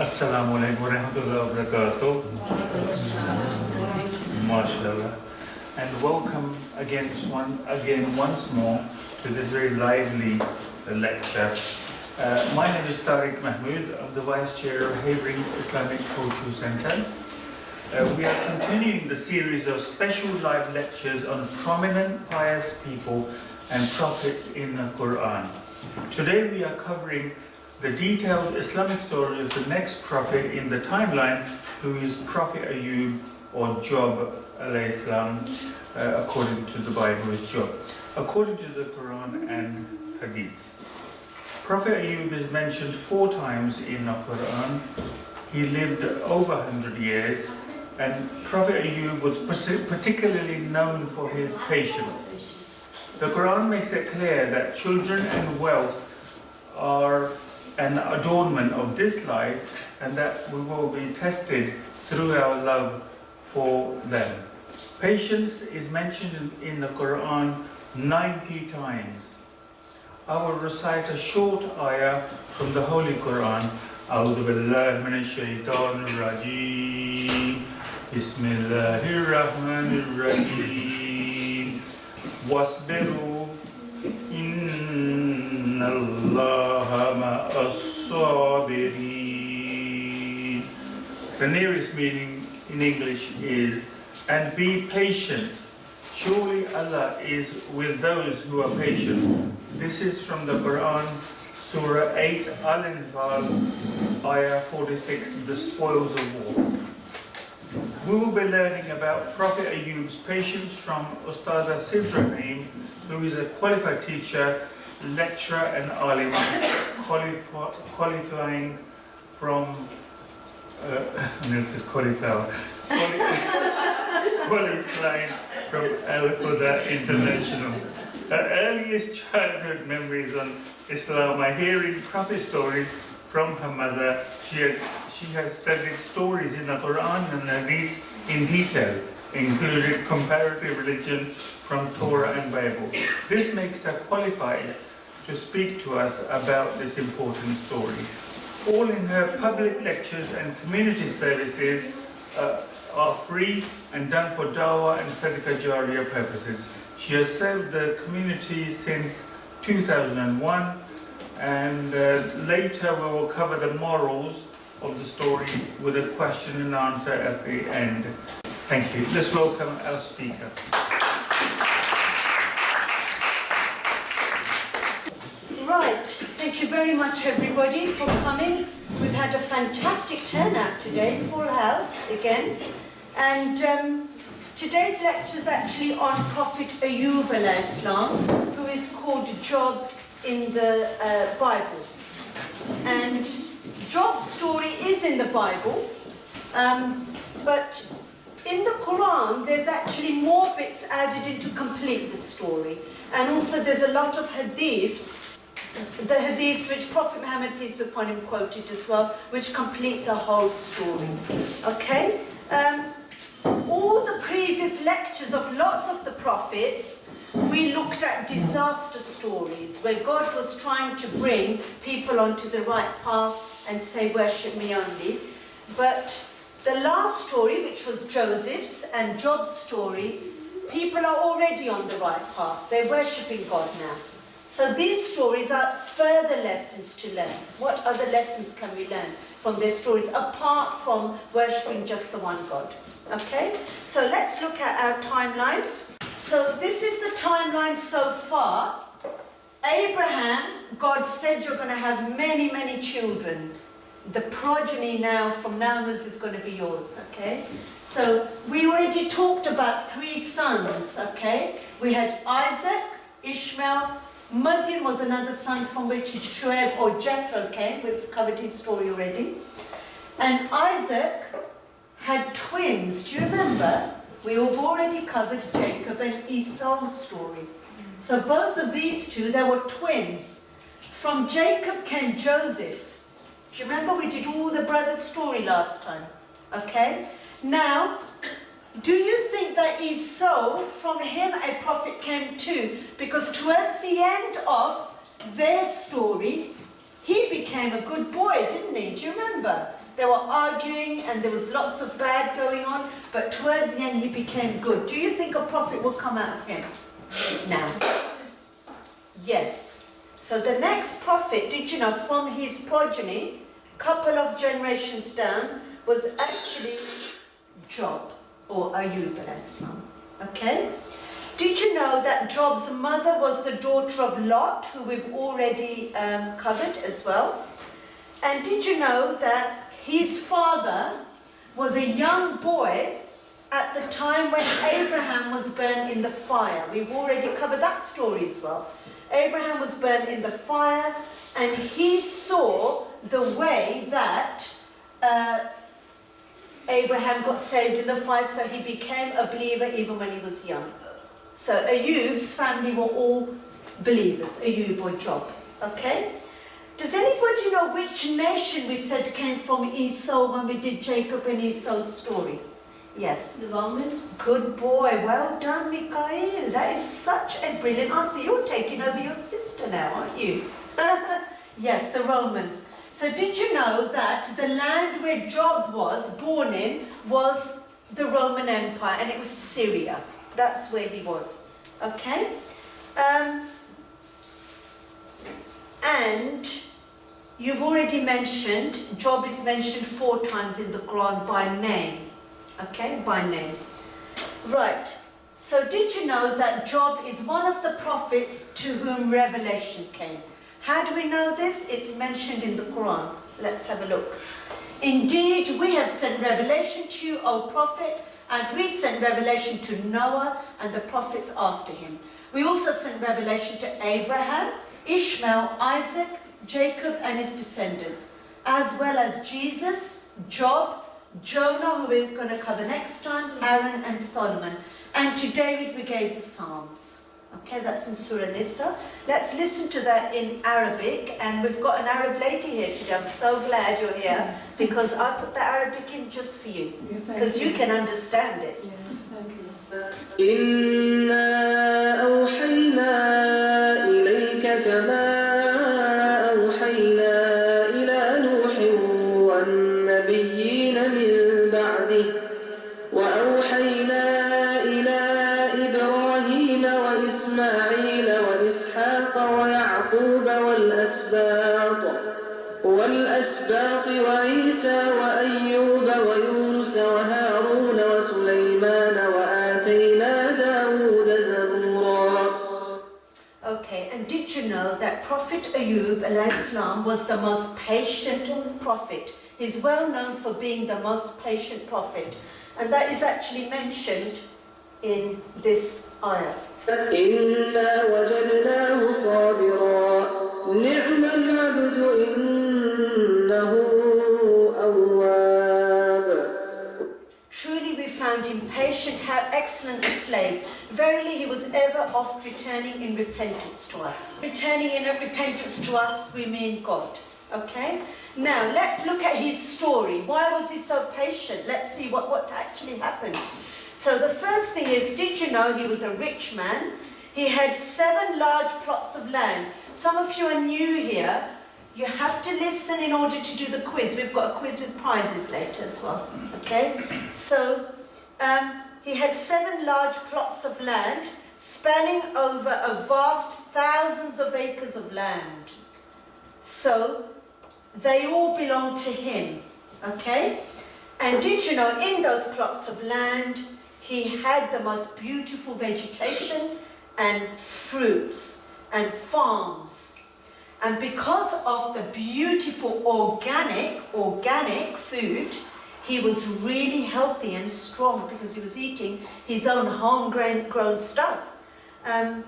Assalamu alaikum wa rahmatullahi wa barakatuh. MashaAllah. And welcome once more to this very lively lecture. My name is Tariq Mahmood. I'm the Vice Chair of Havering Islamic Cultural Center. We are continuing the series of special live lectures on prominent pious people and prophets in the Quran. Today we are covering the detailed Islamic story of the next prophet in the timeline, who is Prophet Ayub, or Job alayhi salam, according to the Bible is Job, according to the Quran and Hadiths. Prophet Ayub is mentioned 4 times in the Quran. He lived over 100 years, and Prophet Ayub was particularly known for his patience. The Quran makes it clear that children and wealth are an adornment of this life, and that we will be tested through our love for them. Patience is mentioned in the Quran 90 times. I will recite a short ayah from the Holy Quran. A'udhu billahi minash shaitanir rajeem. Bismillahir rahmanir rahim. Wasbiru inna Allaha ma'as-sabirin. The nearest meaning in English is, and be patient. Surely Allah is with those who are patient. This is from the Quran, Surah 8, Al-Anfal, Ayah 46, the spoils of war. We will be learning about Prophet Ayyub's patience from Ustaza Sidrahim, who is a qualified teacher, lecturer and alim, qualifying from qualifying from Al-Huda International. Her earliest childhood memories on Islam are hearing prophet stories from her mother. She has studied stories in the Quran and Hadiths in detail, including comparative religion from Torah and Bible. This makes her qualified to speak to us about this important story. All in her public lectures and community services are free and done for dawah and sadaqah jariyah purposes. She has served the community since 2001, and later we will cover the morals of the story with a question and answer at the end. Thank you. Let's welcome our speaker. Right, thank you very much everybody for coming. We've had a fantastic turnout today, full house again. And today's lecture is actually on Prophet Ayub alayhi salam, who is called Job in the Bible. And Job's story is in the Bible, but in the Quran there's actually more bits added in to complete the story. And also there's a lot of hadiths, the hadiths which Prophet Muhammad, peace be upon him, quoted as well, which complete the whole story. Okay? All the previous lectures of lots of the prophets, we looked at disaster stories where God was trying to bring people onto the right path and say, worship me only. But the last story, which was Joseph's and Job's story, people are already on the right path. They're worshipping God now. So these stories are further lessons to learn. What other lessons can we learn from their stories apart from worshipping just the one God? Okay, so let's look at our timeline. So this is the timeline so far. Abraham, God said you're going to have many, many children. The progeny now, from now onwards, is going to be yours, okay? So we already talked about 3 sons, okay? We had Isaac, Ishmael, Madian was another son from which Shuaib or Jethro came. We've covered his story already. And Isaac had twins. Do you remember? We have already covered Jacob and Esau's story. So both of these two, they were twins. From Jacob came Joseph. Do you remember we did all the brothers' story last time? Okay? Now, do you think that Esau, from him a prophet came too? Because towards the end of their story, he became a good boy, didn't he? Do you remember? they were arguing and there was lots of bad going on, but towards the end he became good. Do you think a prophet will come out of him? Now. Yes. So the next prophet, did you know, from his progeny, couple of generations down, was actually Job, or Ayub al-Islam. Okay? Did you know that Job's mother was the daughter of Lot, who we've already covered as well? And did you know that his father was a young boy at the time when Abraham was burned in the fire? We've already covered that story as well. Abraham was burned in the fire, and he saw the way that Abraham got saved in the fire, so he became a believer even when he was young. So Ayyub's family were all believers, Ayyub or Job. Okay? Does anybody know which nation we said came from Esau when we did Jacob and Esau's story? Yes. The Romans. Good boy. Well done, Mikhail. That is such a brilliant answer. You're taking over your sister now, aren't you? Yes, the Romans. So did you know that the land where Job was born in was the Roman Empire, and it was Syria? That's where he was. Okay? And you've already mentioned, Job is mentioned 4 times in the Quran by name. Okay, by name. Right, so did you know that Job is one of the prophets to whom revelation came? How do we know this? It's mentioned in the Quran. Let's have a look. Indeed, we have sent revelation to you, O prophet, as we sent revelation to Noah and the prophets after him. We also sent revelation to Abraham, Ishmael, Isaac, Jacob and his descendants, as well as Jesus, Job, Jonah, who we're going to cover next time, Aaron and Solomon. And to David we gave the Psalms. Okay, that's in Surah Nisa. Let's listen to that in Arabic. And we've got an Arab lady here today. I'm so glad you're here, because I put the Arabic in just for you, because you can understand it. Yes, thank you. إنا أوحينا إليك كما أوحينا إلى نوح والنبيين من بعده وأوحينا إلى إبراهيم وإسماعيل وإسحاق ويعقوب والأسباط وعيسى وأيوب ويونس وهارون وسليمان وآتينا داود زبورا. Okay, and did you know that Prophet Ayyub al-Islam was the most patient prophet? He's well known for being the most patient prophet, and that is actually mentioned in this ayah. إنا وجدناه صابرا نعم العبد إنه أواب. Truly we found him patient, how excellent a slave. Verily he was ever oft returning in repentance to us. Returning in repentance to us, we mean God. Okay? Now let's look at his story. Why was he so patient? Let's see what actually happened. So the first thing is, did you know he was a rich man? He had 7 large plots of land. Some of you are new here. You have to listen in order to do the quiz. We've got a quiz with prizes later as well. Okay? So he had 7 large plots of land spanning over a vast thousands of acres of land. So they all belonged to him. Okay? And did you know in those plots of land he had the most beautiful vegetation and fruits and farms. And because of the beautiful organic food, he was really healthy and strong because he was eating his own homegrown stuff. And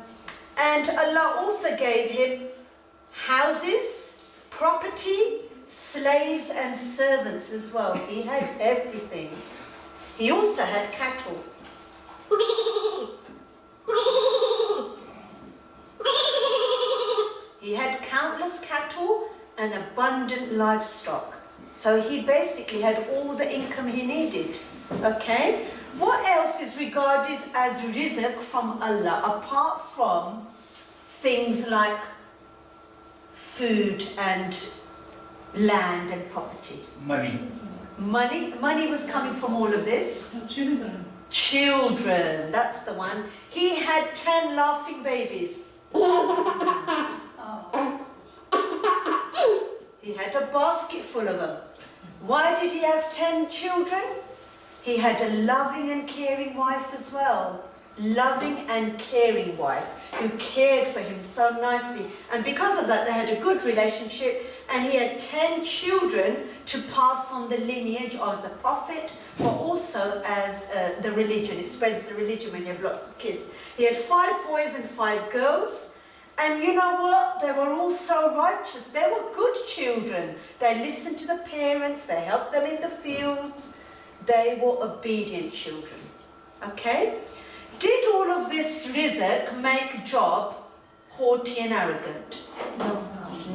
Allah also gave him houses, property, slaves and servants as well. He had everything. He also had cattle. He had countless cattle and abundant livestock. So he basically had all the income he needed. Okay? What else is regarded as rizq from Allah apart from things like food and land and property? Money. Money was coming from all of this. Children. Children, that's the one. He had 10 laughing babies. He had a basket full of them. Why did he have 10 children? He had a loving and caring wife as well. Loving and caring wife who cared for him so nicely. And because of that, they had a good relationship, and he had 10 children to pass on the lineage as a prophet, but also as the religion. It spreads the religion when you have lots of kids. He had 5 boys and 5 girls. And you know what? They were all so righteous. They were good children. They listened to the parents. They helped them in the fields. They were obedient children. Okay? Did all of this rizq make Job haughty and arrogant?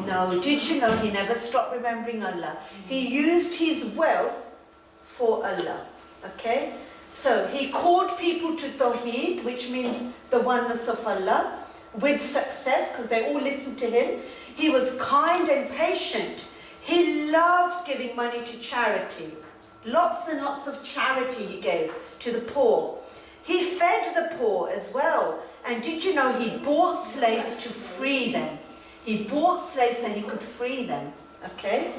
No. Did you know he never stopped remembering Allah? He used his wealth for Allah. Okay? So he called people to Tawheed, which means the oneness of Allah, with success, because they all listened to him. He was kind and patient. He loved giving money to charity. Lots and lots of charity he gave to the poor. He fed the poor as well. And did you know he bought slaves to free them? He bought slaves so he could free them. Okay?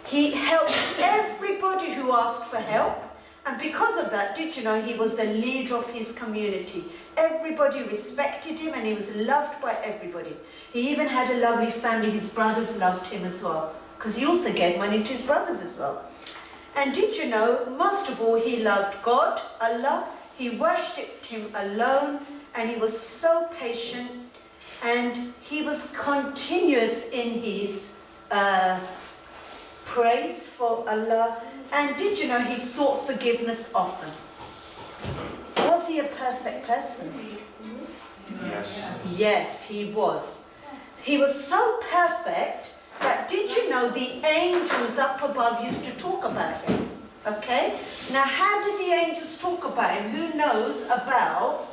He helped everybody who asked for help. And because of that, did you know he was the leader of his community? Everybody respected him and he was loved by everybody. He even had a lovely family. His brothers loved him as well, because he also gave money to his brothers as well. And did you know, most of all, he loved God, Allah. He worshipped him alone, and he was so patient, and he was continuous in his praise for Allah. And did you know he sought forgiveness often? Was he a perfect person? Yes. Yes, he was. He was so perfect that, did you know, the angels up above used to talk about him? Okay? Now, how did the angels talk about him? Who knows about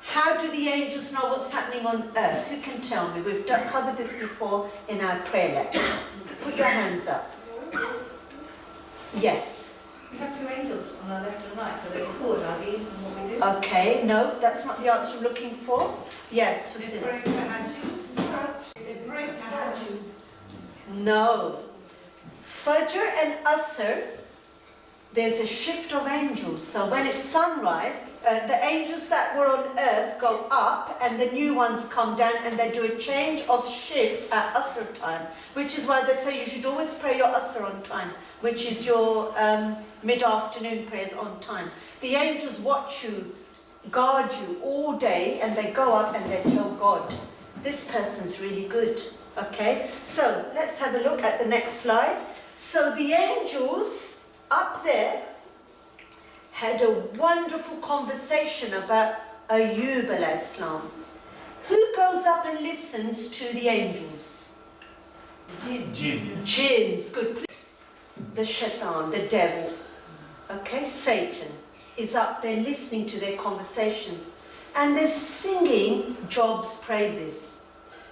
how do the angels know what's happening on earth? Who can tell me? We've covered this before in our prayer lecture. Put your hands up. Yes. We have 2 angels on our left and right, so they record our deeds and what we do. Okay, no, that's not the answer you're looking for. Yes, They Fasila. pray tahajjud. They pray tahajjud. No. Fajr and Asr, there's a shift of angels. So when it's sunrise, the angels that were on earth go up and the new ones come down, and they do a change of shift at Asr time, which is why they say you should always pray your Asr on time, which is your mid-afternoon prayers on time. The angels watch you, guard you all day, and they go up and they tell God, this person's really good. Okay, so let's have a look at the next slide. So the angels up there had a wonderful conversation about Ayyub alayhi salam. Who goes up and listens to the angels? Jinn. Jinns, good. The shaitan, the devil, okay, Satan, is up there listening to their conversations, and they're singing Job's praises.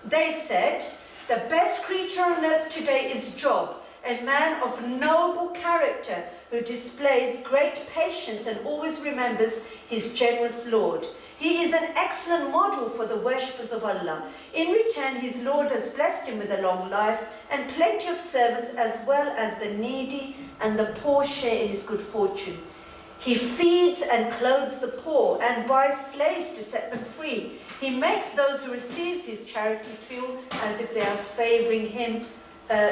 They said, the best creature on earth today is Job, a man of noble character who displays great patience and always remembers his generous Lord. He is an excellent model for the worshippers of Allah. In return, his Lord has blessed him with a long life and plenty of servants, as well as the needy and the poor share in his good fortune. He feeds and clothes the poor and buys slaves to set them free. He makes those who receive his charity feel as if they are favoring him.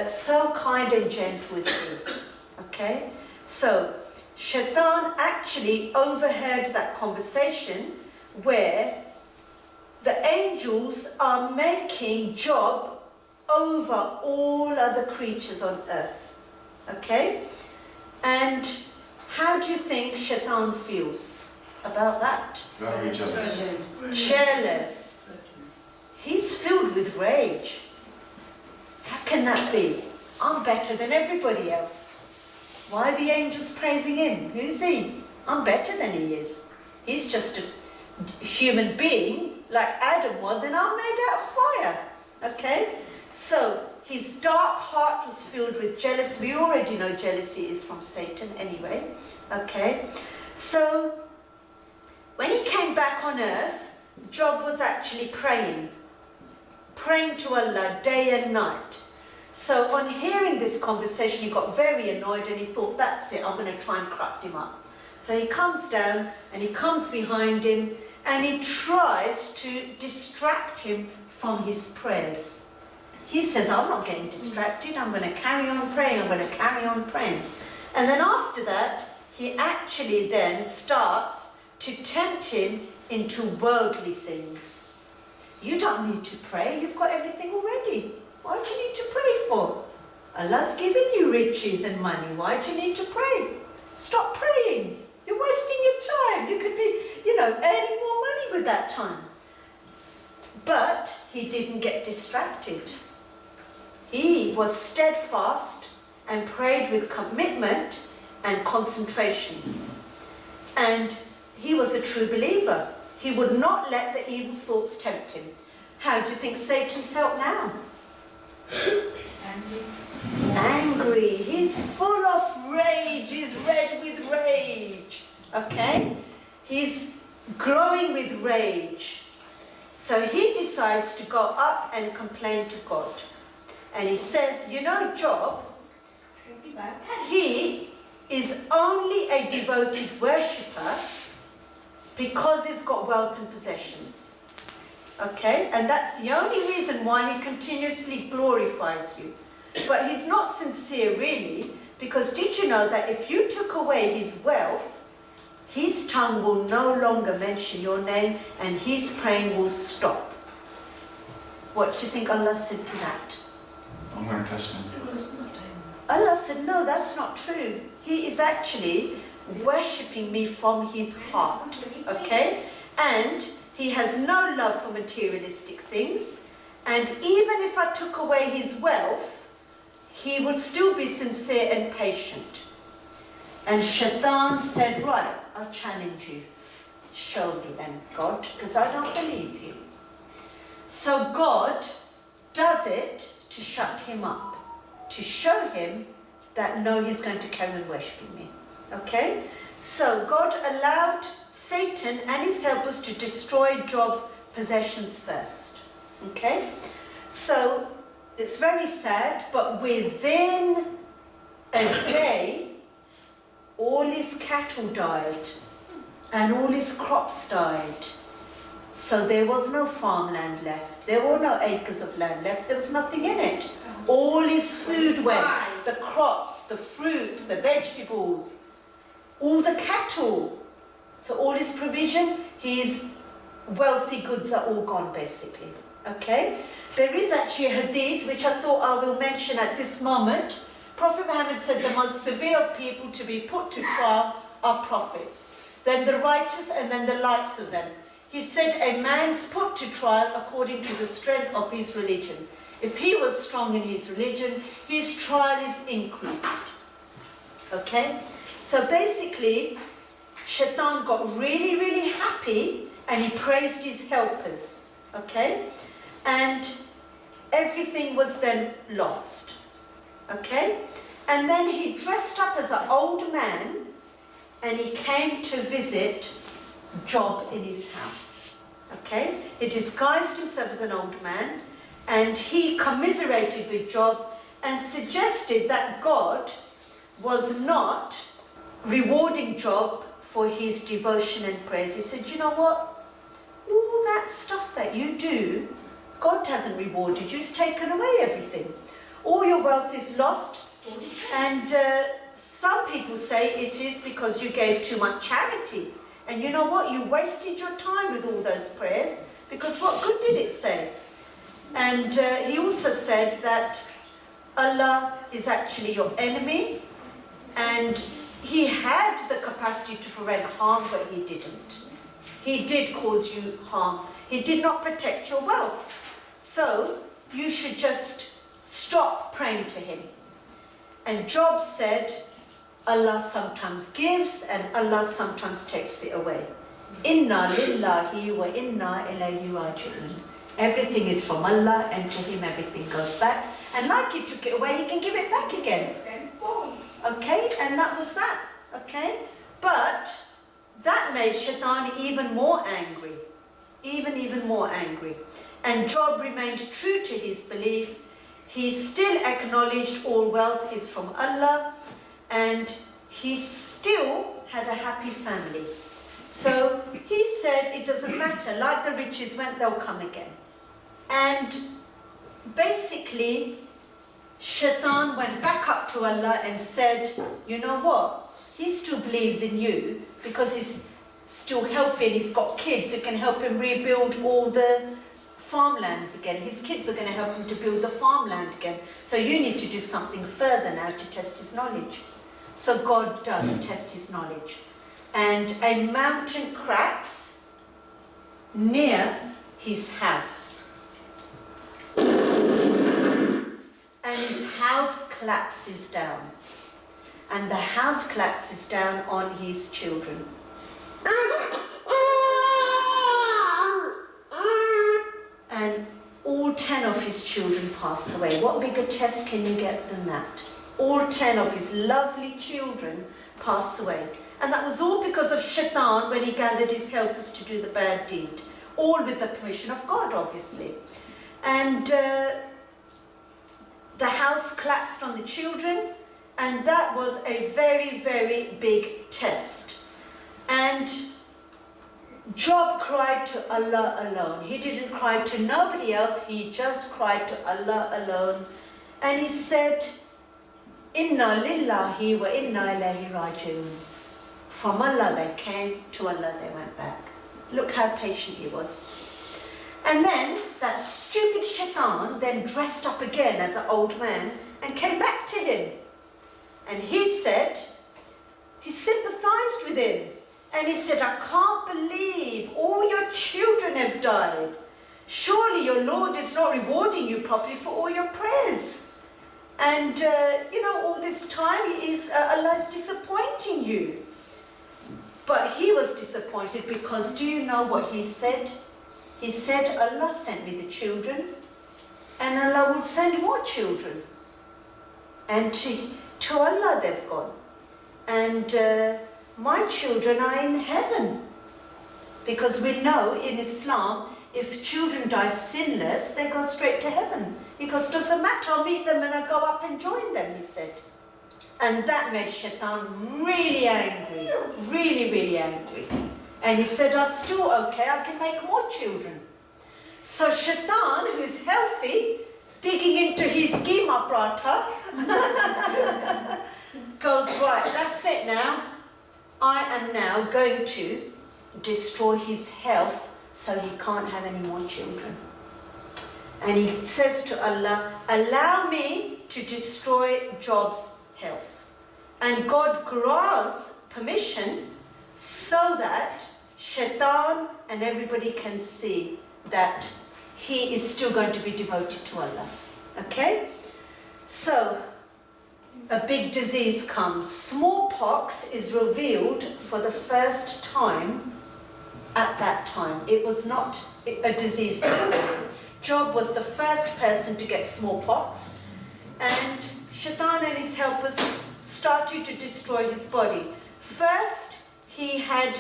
So kind and gentle is he. Okay? So, Shaitan actually overheard that conversation where the angels are making Job over all other creatures on earth. Okay? And how do you think Shaitan feels about that? Very jealous. Jealous. He's filled with rage. How can that be? I'm better than everybody else. Why are the angels praising him? Who's he? I'm better than he is. He's just a human being like Adam was, and I'm made out of fire. Okay? So his dark heart was filled with jealousy. We already know jealousy is from Satan anyway. Okay, so when he came back on earth, Job was actually praying to Allah day and night. So on hearing this conversation, he got very annoyed and he thought, that's it, I'm going to try and corrupt him up. So he comes down and he comes behind him and he tries to distract him from his prayers. He says, I'm not getting distracted, I'm going to carry on praying, I'm going to carry on praying. And then after that, he actually then starts to tempt him into worldly things. You don't need to pray, you've got everything already. Why do you need to pray for? Allah's given you riches and money, why do you need to pray? Stop praying, you're wasting your time. You could be, earning more money with that time. But he didn't get distracted. He was steadfast and prayed with commitment and concentration. And he was a true believer. He would not let the evil thoughts tempt him. How do you think Satan felt now? Angry. He's full of rage. He's red with rage. Okay? He's growing with rage. So he decides to go up and complain to God. And he says, Job, he is only a devoted worshipper because he's got wealth and possessions. Okay? And that's the only reason why he continuously glorifies you. But he's not sincere really, because did you know that if you took away his wealth, his tongue will no longer mention your name and his praying will stop. What do you think Allah said to that? I'm going to test him. Allah said, no, that's not true. He is actually worshipping me from his heart. Okay? And he has no love for materialistic things. And even if I took away his wealth, he will still be sincere and patient. And Shaitan said, right, I challenge you. Show me then, God, because I don't believe you. So God does it to shut him up, to show him that no, he's going to carry on worshipping me. Okay? So God allowed Satan and his helpers to destroy Job's possessions first. Okay? So it's very sad, but within a day, all his cattle died and all his crops died. So there was no farmland left. There were no acres of land left. There was nothing in it. All his food went. The crops, the fruit, the vegetables, all the cattle. So all his provision, his wealthy goods are all gone basically. Okay? There is actually a hadith which I thought I will mention at this moment. Prophet Muhammad said the most severe of people to be put to trial are prophets, then the righteous and then the likes of them. He said a man's put to trial according to the strength of his religion. If he was strong in his religion, his trial is increased. Okay? So basically, Shaitan got really, really happy and he praised his helpers. Okay? And everything was then lost. Okay? And then he dressed up as an old man and he came to visit Job in his house. Okay? He disguised himself as an old man and he commiserated with Job and suggested that God was not rewarding Job for his devotion and praise. He said, you know what? All that stuff that you do, God hasn't rewarded you, He's taken away everything. All your wealth is lost. And some people say it is because you gave too much charity. And you know what? You wasted your time with all those prayers, because what good did it say? And he also said that Allah is actually your enemy, and He had the capacity to prevent harm, but He didn't. He did cause you harm. He did not protect your wealth. So you should just stop praying to Him. And Job said, Allah sometimes gives and Allah sometimes takes it away. Inna lillahi wa inna ilayhi raji'un. Everything is from Allah and to Him everything goes back. And like he took it away, he can give it back again. Okay, and that was that. Okay, but that made Shaitan even more angry. Even more angry. And Job remained true to his belief. He still acknowledged all wealth is from Allah, and he still had a happy family. So he said it doesn't matter, like the riches went, they'll come again. And basically, Shaitan went back up to Allah and said, you know what, he still believes in you because he's still healthy and he's got kids who can help him rebuild all the farmlands again. His kids are going to help him to build the farmland again. So you need to do something further now to test his knowledge. So God does test his knowledge. And a mountain cracks near his house. And his house collapses down. And the house collapses down on his children. And all 10 of his children pass away. What bigger test can you get than that? All 10 of his lovely children pass away. And that was all because of Shaitan when he gathered his helpers to do the bad deed. All with the permission of God, obviously. And the house collapsed on the children, and that was a very, very big test. And Job cried to Allah alone. He didn't cry to nobody else, he just cried to Allah alone. And he said, Inna lillahi wa inna ilayhi raji'un. From Allah they came, to Allah they went back. Look how patient he was. And then that stupid Shaitan then dressed up again as an old man and came back to him. And he said, he sympathized with him. And he said, I can't believe all your children have died. Surely your Lord is not rewarding you properly for all your prayers. And, all this time Allah is disappointing you. But he was disappointed because do you know what he said? He said, Allah sent me the children and Allah will send more children. And to Allah they've gone. And my children are in heaven. Because we know in Islam, if children die sinless, they go straight to heaven. Because doesn't matter, I'll meet them and I go up and join them, he said. And that made Shaitan really angry, really, really angry. And he said, I'm still okay, I can make more children. So Shaitan, who's healthy, digging into his schema prata, goes, right, that's it now. I am now going to destroy his health so he can't have any more children. And he says to Allah, allow me to destroy Job's health. And God grants permission so that Shaitan and everybody can see that he is still going to be devoted to Allah. Okay? So, a big disease comes. Smallpox is revealed for the first time at that time. It was not a disease before. Job was the first person to get smallpox, and Shaitan and his helpers started to destroy his body. First, he had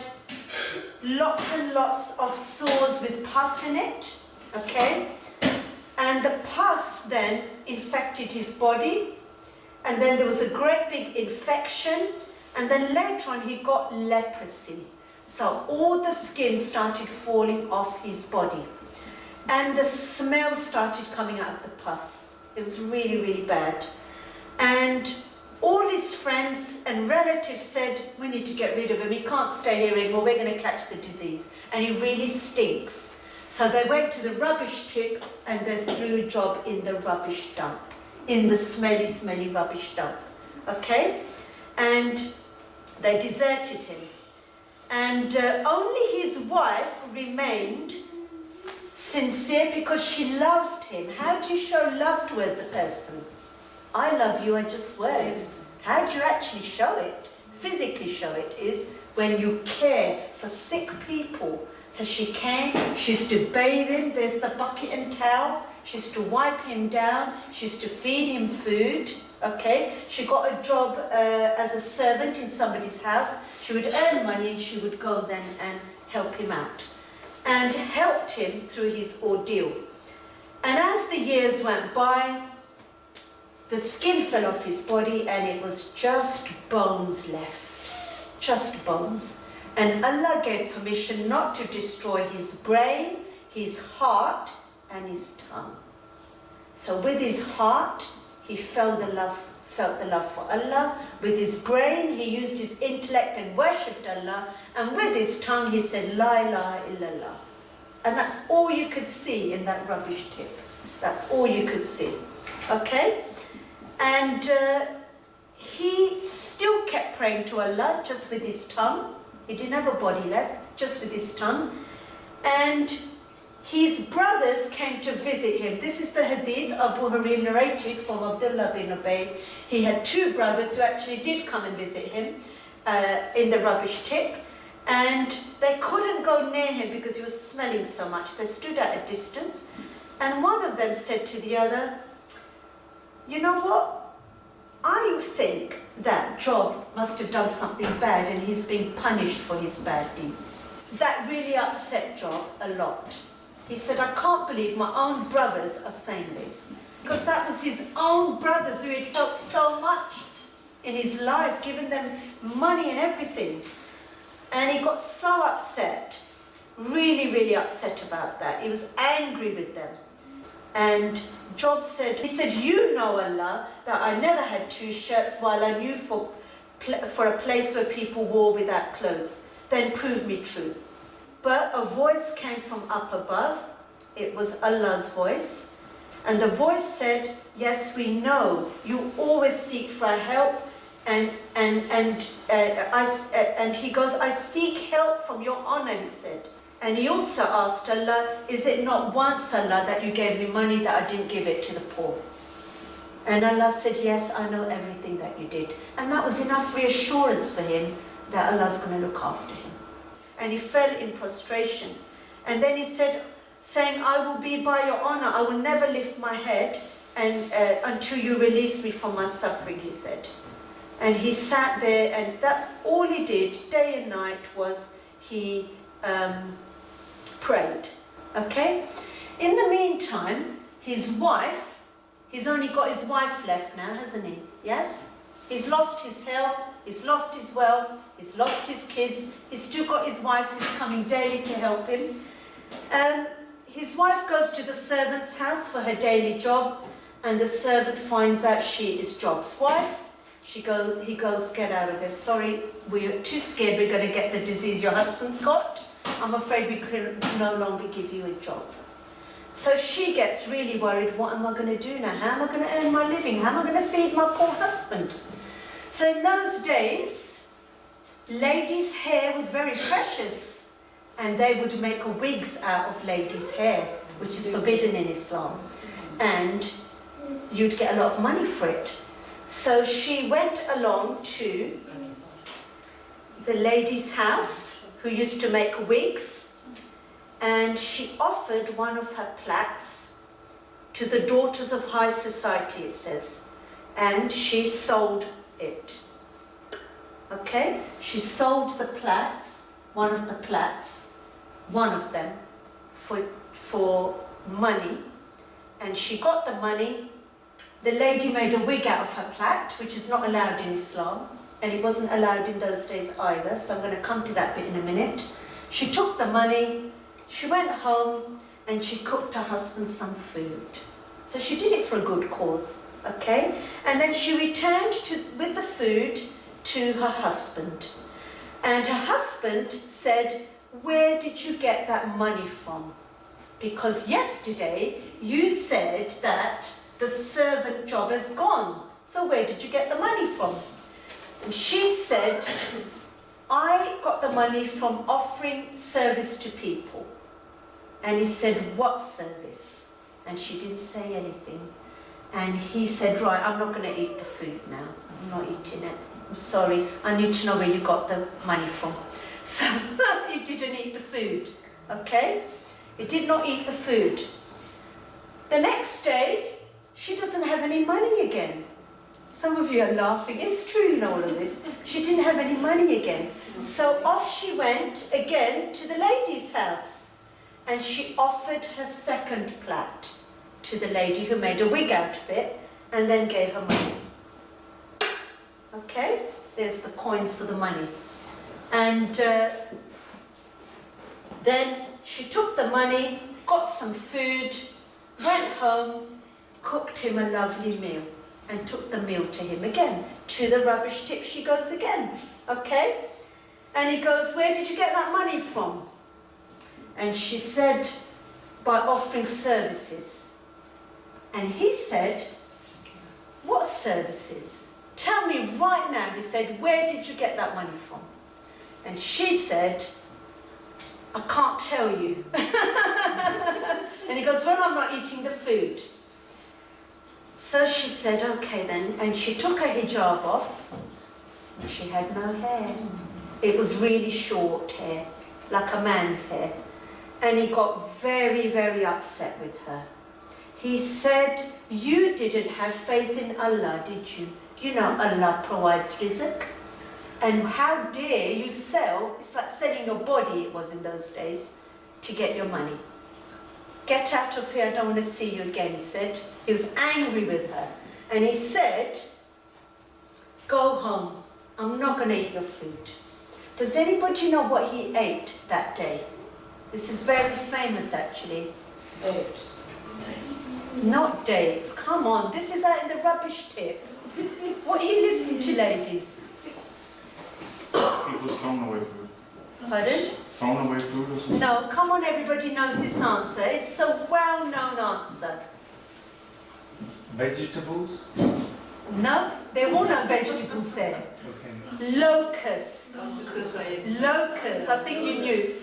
lots and lots of sores with pus in it, okay? And the pus then infected his body, and then there was a great big infection, and then later on he got leprosy. So all the skin started falling off his body, and the smell started coming out of the pus. It was really, really bad. And all his friends and relatives said, we need to get rid of him. He can't stay here anymore. We're going to catch the disease. And he really stinks. So they went to the rubbish tip and they threw Job in the rubbish dump. In the smelly, smelly rubbish dump. Okay? And they deserted him. And only his wife remained sincere because she loved him. How do you show love towards a person? I love you are just words. How do you actually show it, physically show it, is when you care for sick people. So she came, she used to bathe him, there's the bucket and towel, she used to wipe him down, she used to feed him food, okay? She got a job as a servant in somebody's house. She would earn money and she would go then and help him out, and helped him through his ordeal. And as the years went by, the skin fell off his body and it was just bones left, just bones. And Allah gave permission not to destroy his brain, his heart and his tongue. So with his heart, he felt the love for Allah. With his brain, he used his intellect and worshipped Allah. And with his tongue, he said, La ilaha illallah. And that's all you could see in that rubbish tip. That's all you could see. Okay? And he still kept praying to Allah just with his tongue. He didn't have a body left, just with his tongue. And his brothers came to visit him. This is the hadith Abu Hurairah narrated from Abdullah bin Ubay. He had two brothers who actually did come and visit him in the rubbish tip. And they couldn't go near him because he was smelling so much. They stood at a distance. And one of them said to the other, you know what? I think that Job must have done something bad and he's being punished for his bad deeds. That really upset Job a lot. He said, I can't believe my own brothers are saying this. Because that was his own brothers who had helped so much in his life, giving them money and everything. And he got so upset, really, really upset about that. He was angry with them. And Job said, he said, you know Allah, that I never had two shirts while I knew for a place where people wore without clothes. Then prove me true. But a voice came from up above. It was Allah's voice. And the voice said, yes, we know. You always seek for help. And he goes, I seek help from your honor, he said. And he also asked Allah, is it not once, Allah, that you gave me money that I didn't give it to the poor? And Allah said, yes, I know everything that you did. And that was enough reassurance for him that Allah's going to look after him. And he fell in prostration. And then he said, saying, I will be by your honor, I will never lift my head until you release me from my suffering, he said. And he sat there, and that's all he did, day and night, was he prayed. Okay? In the meantime, his wife, he's only got his wife left now, hasn't he? Yes? He's lost his health, he's lost his wealth, he's lost his kids, he's still got his wife who's coming daily to help him. His wife goes to the servant's house for her daily job, and the servant finds out she is Job's wife. He goes, get out of here. Sorry, we're too scared we're going to get the disease your husband's got. I'm afraid we can no longer give you a job. So she gets really worried, what am I going to do now? How am I going to earn my living? How am I going to feed my poor husband? So in those days, ladies' hair was very precious, and they would make wigs out of ladies' hair, which is forbidden in Islam. And you'd get a lot of money for it. So she went along to the lady's house who used to make wigs, and she offered one of her plats to the daughters of high society, it says, and she sold it. Okay? She sold the plats, one of them, for money, and she got the money. The lady made a wig out of her plat, which is not allowed in Islam, and it wasn't allowed in those days either, so I'm going to come to that bit in a minute. She took the money, she went home, and she cooked her husband some food. So she did it for a good cause, okay? And then she returned with the food to her husband. And her husband said, where did you get that money from? Because yesterday you said that the servant job has gone. So where did you get the money from? And she said, I got the money from offering service to people. And he said, what service? And she didn't say anything. And he said, right, I'm not going to eat the food now. I'm not eating it. I'm sorry, I need to know where you got the money from. So he didn't eat the food, okay? He did not eat the food. The next day, she doesn't have any money again. Some of you are laughing. It's true in all of this. She didn't have any money again. So off she went again to the lady's house. And she offered her second plat to the lady who made a wig out of it and then gave her money. Okay? There's the coins for the money. And then she took the money, got some food, went home, cooked him a lovely meal, and took the meal to him again. To the rubbish tip she goes again, okay? And he goes, where did you get that money from? And she said, by offering services. And he said, what services? Tell me right now, he said, where did you get that money from? And she said, I can't tell you. And he goes, well, I'm not eating the food. So she said, okay then. And she took her hijab off. And she had no hair. It was really short hair, like a man's hair. And he got very, very upset with her. He said, you didn't have faith in Allah, did you? You know Allah provides rizq. And how dare you sell, it's like selling your body, it was in those days, to get your money. Get out of here, I don't want to see you again, he said. He was angry with her. And he said, go home, I'm not going to eat your food. Does anybody know what he ate that day? This is very famous actually. Dates. Not dates, come on, this is out in the rubbish tip. What are you listening to, ladies? People's thrown away food. Pardon? Thrown away food or something? No, come on, everybody knows this answer. It's a well-known answer. Vegetables? No, there were no vegetables there. Okay. Locusts. I was just going to say it. Locusts, I think you knew.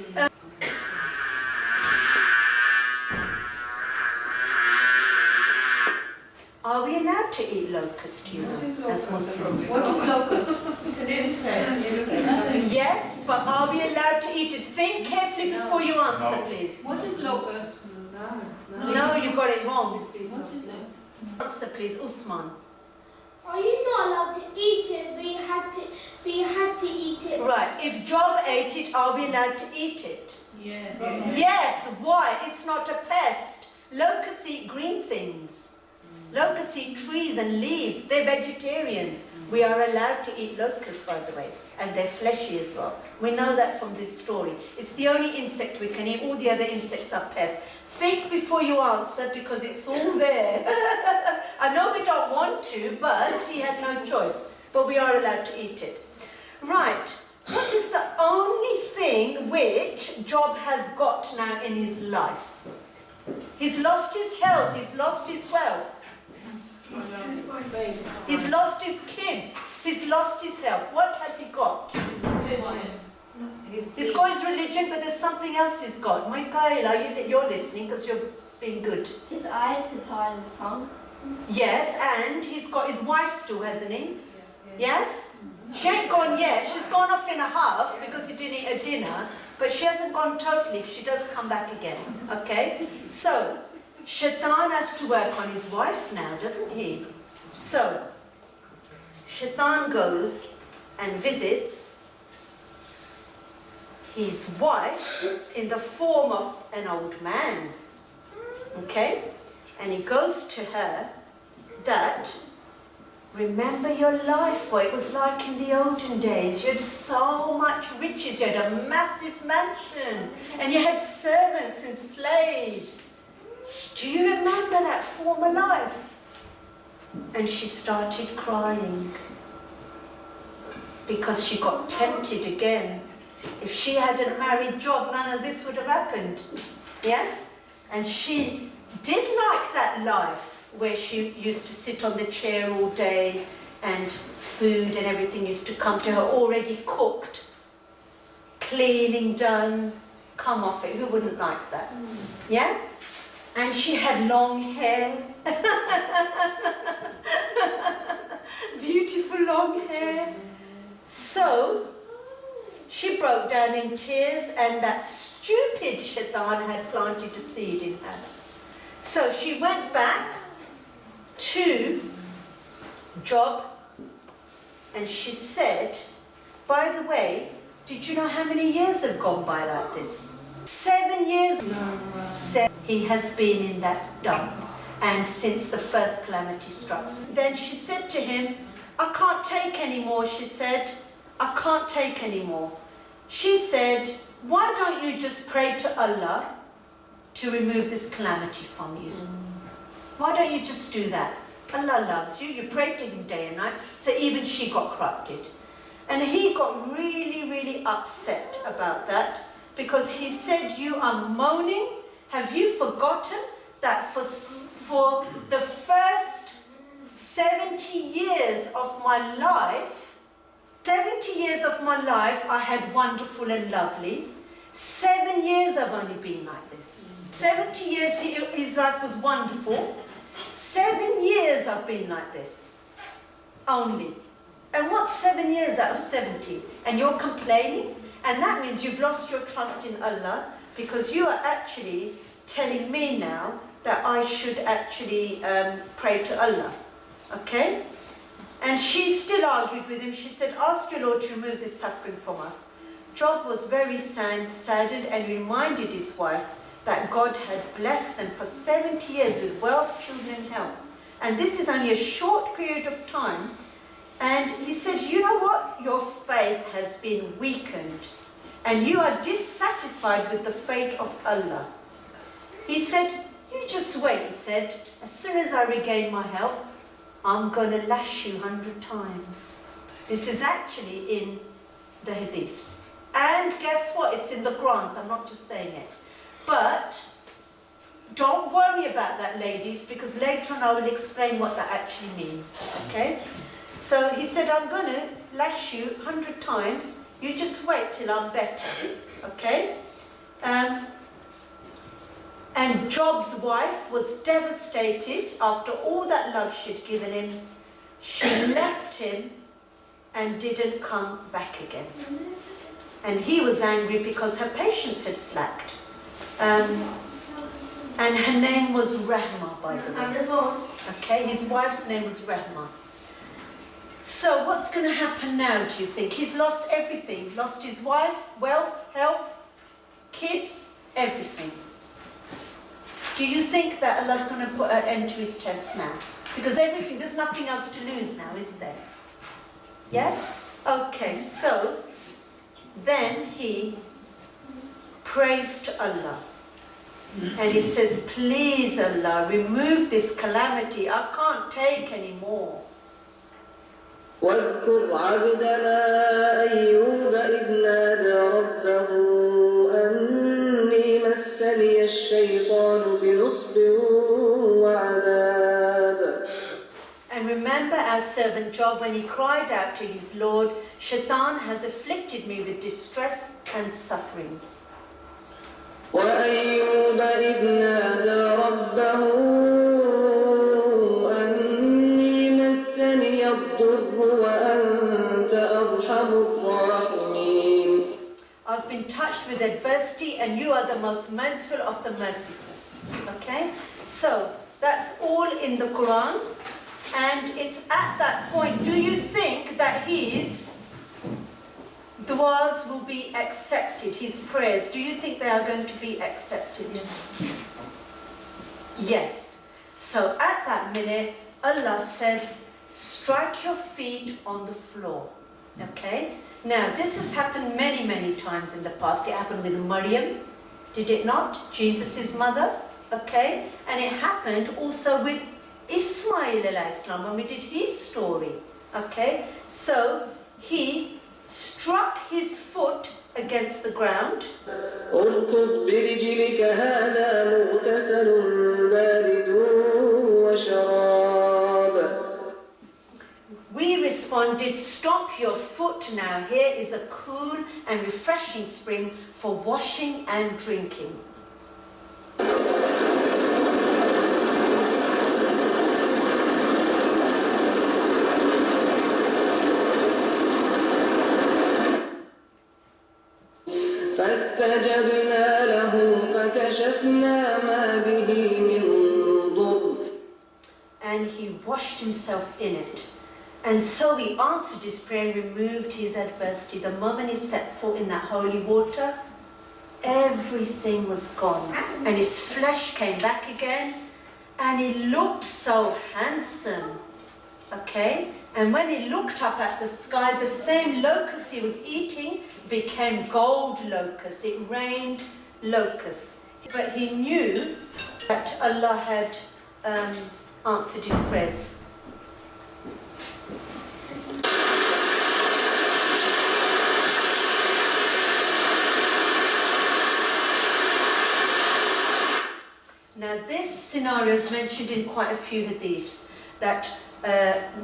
Are we allowed to eat locusts, you know, as Muslims? What is locust? It's an insect. Yes, but are we allowed to eat it? Think carefully before you answer, No. please. What is locust? No, you got it wrong. What is it? Answer, please, Usman. Are you not allowed to eat it, but you had to eat it? Right, if Job ate it, are we allowed to eat it? Yes. Yes, why? It's not a pest. Locusts eat green things. Locusts eat trees and leaves. They're vegetarians. We are allowed to eat locusts, by the way, and they're fleshy as well. We know that from this story. It's the only insect we can eat. All the other insects are pests. Think before you answer, because it's all there. I know we don't want to, but he had no choice. But we are allowed to eat it. Right. What is the only thing which Job has got now in his life? He's lost his health. He's lost his wealth. He's lost his kids. He's lost his health. What has he got? He's got his religion, but there's something else he's got. Michaela, you're listening because you're being good. His eyes, his heart, and his tongue. Yes, and he's got his wife still, hasn't he? Yes? She ain't gone yet. She's gone off in a half because he didn't eat a dinner, but she hasn't gone totally. She does come back again. Okay? So, Shaitan has to work on his wife now, doesn't he? So, Shaitan goes and visits his wife in the form of an old man. Okay? And he goes to her that, remember your life, boy. It was like in the olden days. You had so much riches. You had a massive mansion. And you had servants and slaves. Do you remember that former life? And she started crying because she got tempted again. If she hadn't married Job, none of this would have happened. Yes? And she did like that life where she used to sit on the chair all day and food and everything used to come to her already cooked, cleaning done. Come off it, who wouldn't like that? Yeah? And she had long hair. Beautiful long hair. So she broke down in tears, and that stupid shaitan had planted a seed in her. So she went back to Job, and she said, by the way, did you know how many years have gone by like this? 7 years. He has been in that dump, and since the first calamity struck. Then she said to him, I can't take anymore, she said. I can't take anymore. She said, why don't you just pray to Allah to remove this calamity from you? Why don't you just do that? Allah loves you. You pray to him day and night. So even she got corrupted. And he got really, really upset about that, because he said, you are moaning. Have you forgotten that for the first 70 years of my life, 70 years of my life I had wonderful and lovely. 7 years I've only been like this. 70 years his life was wonderful. 7 years I've been like this. Only. And what's 7 years out of 70? And you're complaining? And that means you've lost your trust in Allah, because you are actually telling me now that I should actually pray to Allah. Okay? And she still argued with him. She said, ask your Lord to remove this suffering from us. Job was very saddened and reminded his wife that God had blessed them for 70 years with wealth, children and health. And this is only a short period of time. And he said, you know what? Your faith has been weakened, and you are dissatisfied with the fate of Allah. He said, you just wait, he said. As soon as I regain my health, I'm going to lash you 100 times. This is actually in the Hadiths. And guess what? It's in the Quran, so I'm not just saying it. But don't worry about that, ladies, because later on I will explain what that actually means. Okay? So he said, I'm going to lash you 100 times. You just wait till I'm better. Okay? And Job's wife was devastated after all that love she'd given him. She left him and didn't come back again. And he was angry because her patience had slacked. And her name was Rahma, by the way. Okay, his wife's name was Rahma. So what's going to happen now, do you think? He's lost everything. Lost his wife, wealth, health, kids, everything. Do you think that Allah's going to put an end to his tests now? Because everything, there's nothing else to lose now, is there? Yes? Okay, so then he prays to Allah. And he says, please Allah, remove this calamity. I can't take any more. واذكر عبدنا أيوب إذ نادى ربه أني مسني الشيطان بنصب وعذاب. And remember our servant Job when he cried out to his Lord, Shaitan has afflicted me with distress and suffering. وأيوب إذ نادى ربه I've been touched with adversity, and you are the most merciful of the merciful. Okay? So, that's all in the Quran. And it's at that point, do you think that his du'as will be accepted, his prayers? Do you think they are going to be accepted? Yes. So, at that minute, Allah says, strike your feet on the floor. Okay? Now, this has happened many, many times in the past. It happened with Maryam, did it not? Jesus' mother. Okay? And it happened also with Ismail alayhi salam when we did his story. Okay? So, he struck his foot against the ground. اركض برجلك هذا مغتسل بارد وشراب. We responded, stop your foot now. Here is a cool and refreshing spring for washing and drinking. فكشفنا ما به من ضر. And he washed himself in it. And so he answered his prayer and removed his adversity. The moment he set foot in that holy water, everything was gone. And his flesh came back again. And he looked so handsome. Okay? And when he looked up at the sky, the same locust he was eating became gold locust. It rained locusts. But he knew that Allah had answered his prayers. Now this scenario is mentioned in quite a few hadiths, that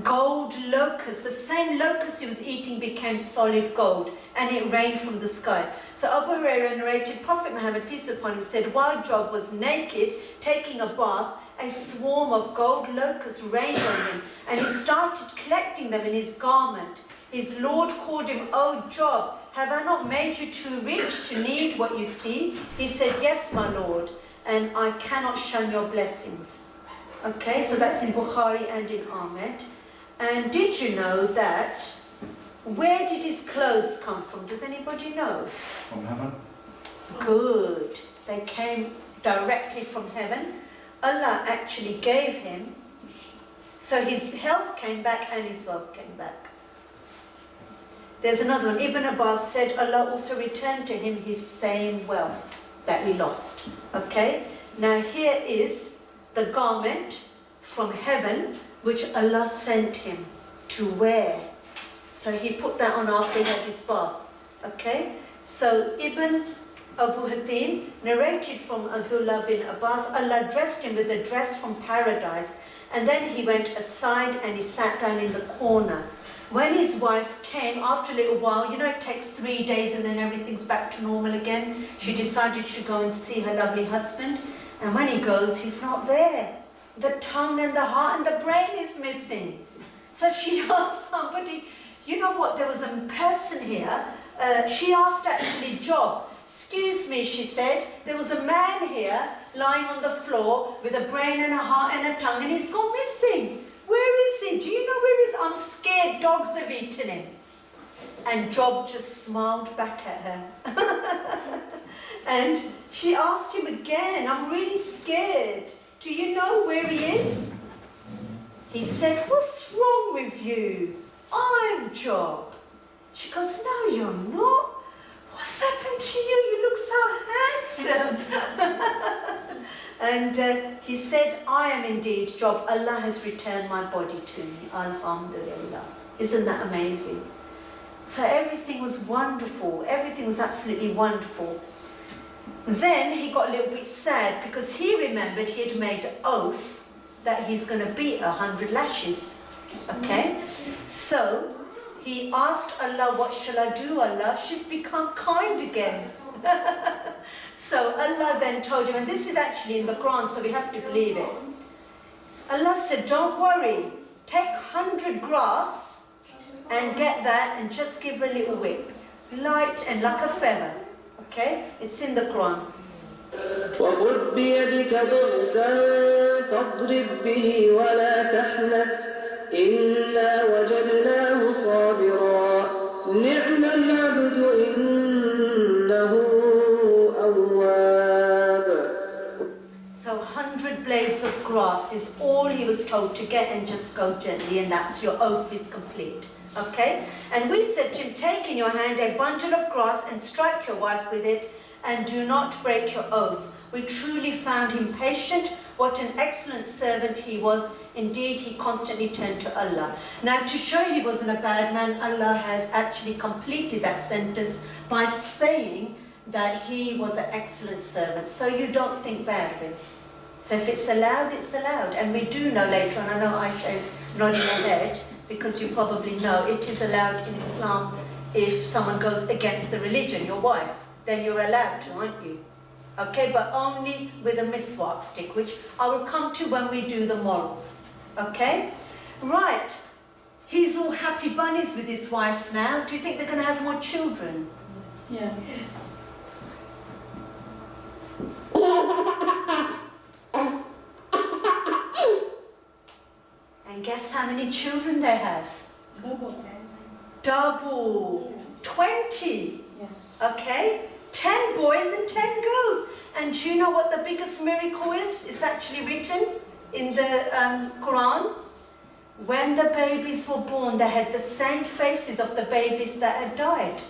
gold locust, the same locust he was eating became solid gold and it rained from the sky. So Abu Hurairah narrated, Prophet Muhammad, peace upon him, said, while Job was naked, taking a bath, a swarm of gold locusts rained on him and he started collecting them in his garment. His Lord called him, "O Job, have I not made you too rich to need what you see?" He said, "Yes, my Lord, and I cannot shun your blessings." Okay, so that's in Bukhari and in Ahmed. And did you know that, where did his clothes come from? Does anybody know? From heaven. Good. They came directly from heaven. Allah actually gave him, so his health came back and his wealth came back. There's another one. Ibn Abbas said Allah also returned to him his same wealth that he lost. Okay? Now here is the garment from heaven which Allah sent him to wear. So he put that on after he had his bath. Okay? So Ibn Abu Hatim narrated from Abdullah bin Abbas, Allah dressed him with a dress from paradise, and then he went aside and he sat down in the corner. When his wife came, after a little while, you know it takes 3 days and then everything's back to normal again, she decided she'd go and see her lovely husband, and when he goes, he's not there. The tongue and the heart and the brain is missing. So she asked somebody, you know what, there was a person here, she asked actually Job, "Excuse me," she said, "there was a man here lying on the floor with a brain and a heart and a tongue and he's gone missing. Where is he? Do you know where he is? I'm scared dogs have eaten him." And Job just smiled back at her. And she asked him again, "I'm really scared. Do you know where he is?" He said, "What's wrong with you? I'm Job." She goes, "No, you're not. What's happened to you? You look so handsome." And he said, "I am indeed Job. Allah has returned my body to me. Alhamdulillah." Isn't that amazing? So everything was wonderful. Everything was absolutely wonderful. Then he got a little bit sad because he remembered he had made an oath that he's going to beat 100 lashes. Okay? So he asked Allah, "What shall I do, Allah? She's become kind again." So Allah then told him, and this is actually in the Quran, so we have to believe it. Allah said, "Don't worry, take 100 grass and get that and just give her a little whip, light and like a feather." Okay, it's in the Quran. وخذ بيدك ضغثا فاضرب به ولا تحنث إنا وجدناه صابرا نعم العبد إنه أواب. So 100 blades of grass is all he was told to get, and just go gently, and that's your oath is complete. Okay? And we said to him, "Take in your hand a bundle of grass and strike your wife with it, and do not break your oath. We truly found him patient. What an excellent servant he was. Indeed, he constantly turned to Allah." Now, to show he wasn't a bad man, Allah has actually completed that sentence by saying that he was an excellent servant. So you don't think bad of him. So if it's allowed, it's allowed. And we do know later on, I know Aisha is nodding her head, because you probably know it is allowed in Islam if someone goes against the religion, your wife, then you're allowed to, aren't you? Okay, but only with a miswak stick, which I will come to when we do the morals. Okay? Right. He's all happy bunnies with his wife now. Do you think they're going to have more children? Yeah. how many children they have? Double. 20. Yes. Okay? 10 boys and 10 girls. And do you know what the biggest miracle is? It's actually written in the Quran. When the babies were born, they had the same faces of the babies that had died.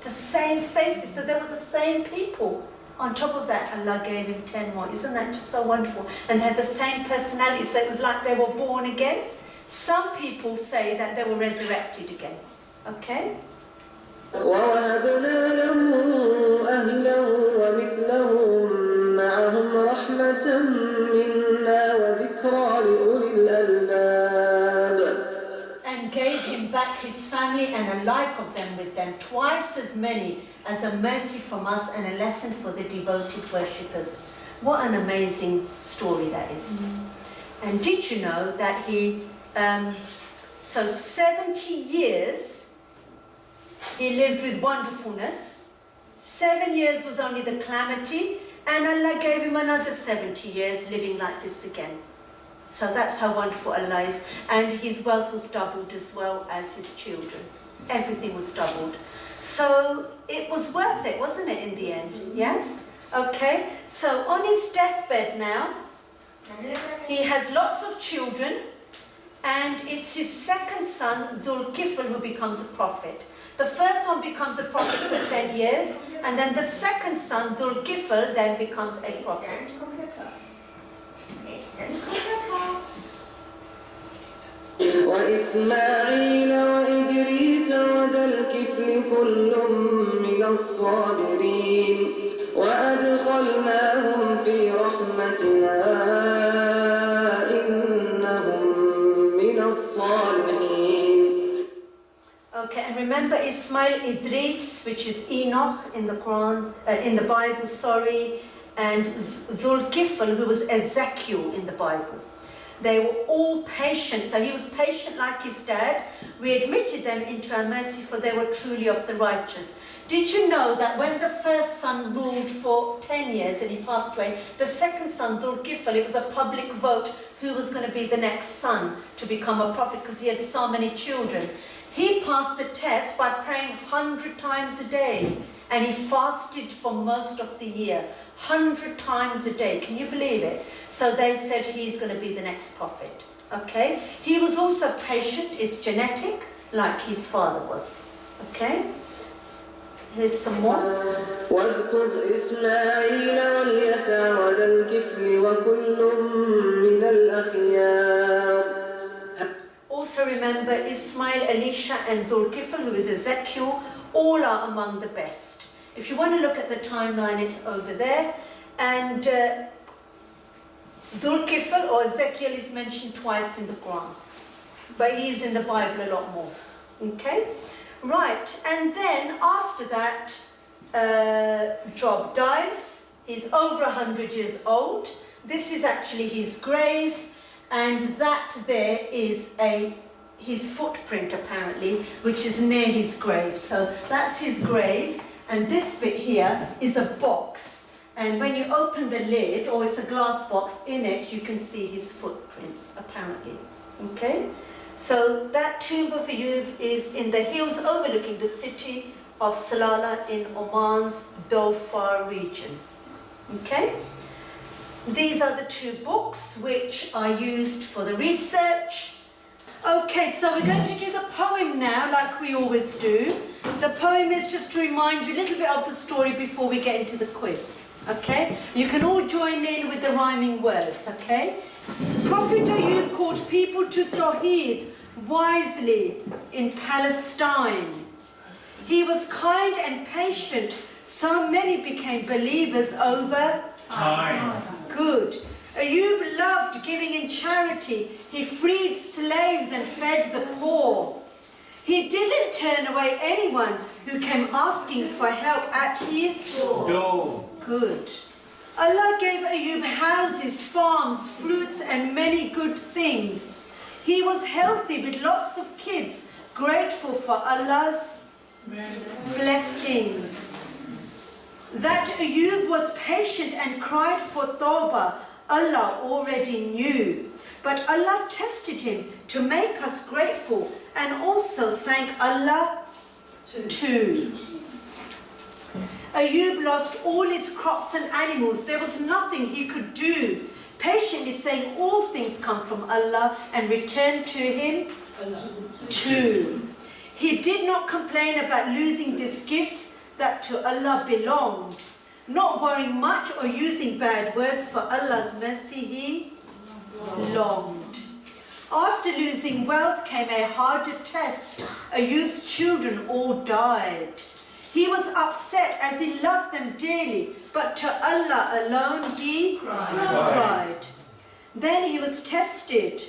The same faces. So they were the same people. On top of that, Allah gave him 10 more. Isn't that just so wonderful? And they had the same personality. So it was like they were born again. Some people say that they were resurrected again. Okay? ووهبنا له أهله ومثلهم معهم رحمة منا وذكرى لأولي الألباب. And gave him back his family and a like of them with them, twice as many as a mercy from us and a lesson for the devoted worshippers. What an amazing story that is. And did you know that he, so 70 years he lived with wonderfulness, 7 years was only the calamity, and Allah gave him another 70 years living like this again. So that's how wonderful Allah is. And his wealth was doubled as well as his children. Everything was doubled. So it was worth it, wasn't it, in the end? Yes? Okay, so on his deathbed now, he has lots of children, and it's his second son, Dhul Kifl, who becomes a prophet. The first one becomes a prophet for 10 years, and then the second son, Dhul Kifl, then becomes a prophet. وإسماعيل وإدريس وذا الكفل كل من الصابرين وأدخلناهم في رحمتنا إنهم من الصالحين. Okay, and remember Ismail, Idris, which is Enoch in the Quran, in the Bible, sorry, and Dhul Kifl, who was Ezekiel in the Bible. They were all patient, so he was patient like his dad. We admitted them into our mercy, for they were truly of the righteous. Did you know that when the first son ruled for 10 years and he passed away, the second son, Dhul Kifl, it was a public vote who was going to be the next son to become a prophet, because he had so many children. He passed the test by praying 100 times a day, and he fasted for most of the year, 100 times a day. Can you believe it? So they said he's going to be the next prophet. Okay? He was also patient, it's genetic, like his father was. Okay? Here's some more. واذكر إسماعيل واليسع وذا الكفل وكل من الأخيار. Also remember Ismail, Elisha and Dhul Kifl, who is Ezekiel, all are among the best. If you want to look at the timeline, it's over there. And Dhul Kifl or Ezekiel is mentioned twice in the Quran, but he is in the Bible a lot more. Okay? Right, and then after that, Job dies. He's over 100 years old. This is actually his grave, and that there is his footprint apparently, which is near his grave. So that's his grave, and this bit here is a box. And when you open the lid, or it's a glass box, in it you can see his footprints, apparently. Okay? So that tomb of Ayub is in the hills overlooking the city of Salalah in Oman's Dhofar region. Okay? These are the two books which are used for the research. Okay, so we're going to do the poem now, like we always do. The poem is just to remind you a little bit of the story before we get into the quiz. Okay? You can all join in with the rhyming words, okay? Prophet Ayub called people to Tawheed wisely in Palestine. He was kind and patient, so many became believers over Time. Good. Ayub loved giving in charity. He freed slaves and fed the poor. He didn't turn away anyone who came asking for help at his Door. Good. Allah gave Ayub houses, farms, fruits and many good things. He was healthy with lots of kids, grateful for Allah's blessings. That Ayub was patient and cried for tawbah Allah already knew. But Allah tested him to make us grateful and also thank Allah too. Ayub lost all his crops and animals. There was nothing he could do. Patiently saying all things come from Allah and return to him too. He did not complain about losing these gifts that to Allah belonged. Not worrying much or using bad words, for Allah's mercy he longed. After losing wealth came a harder test. Ayub's children all died. He was upset as he loved them dearly, but to Allah alone he cried. Then he was tested.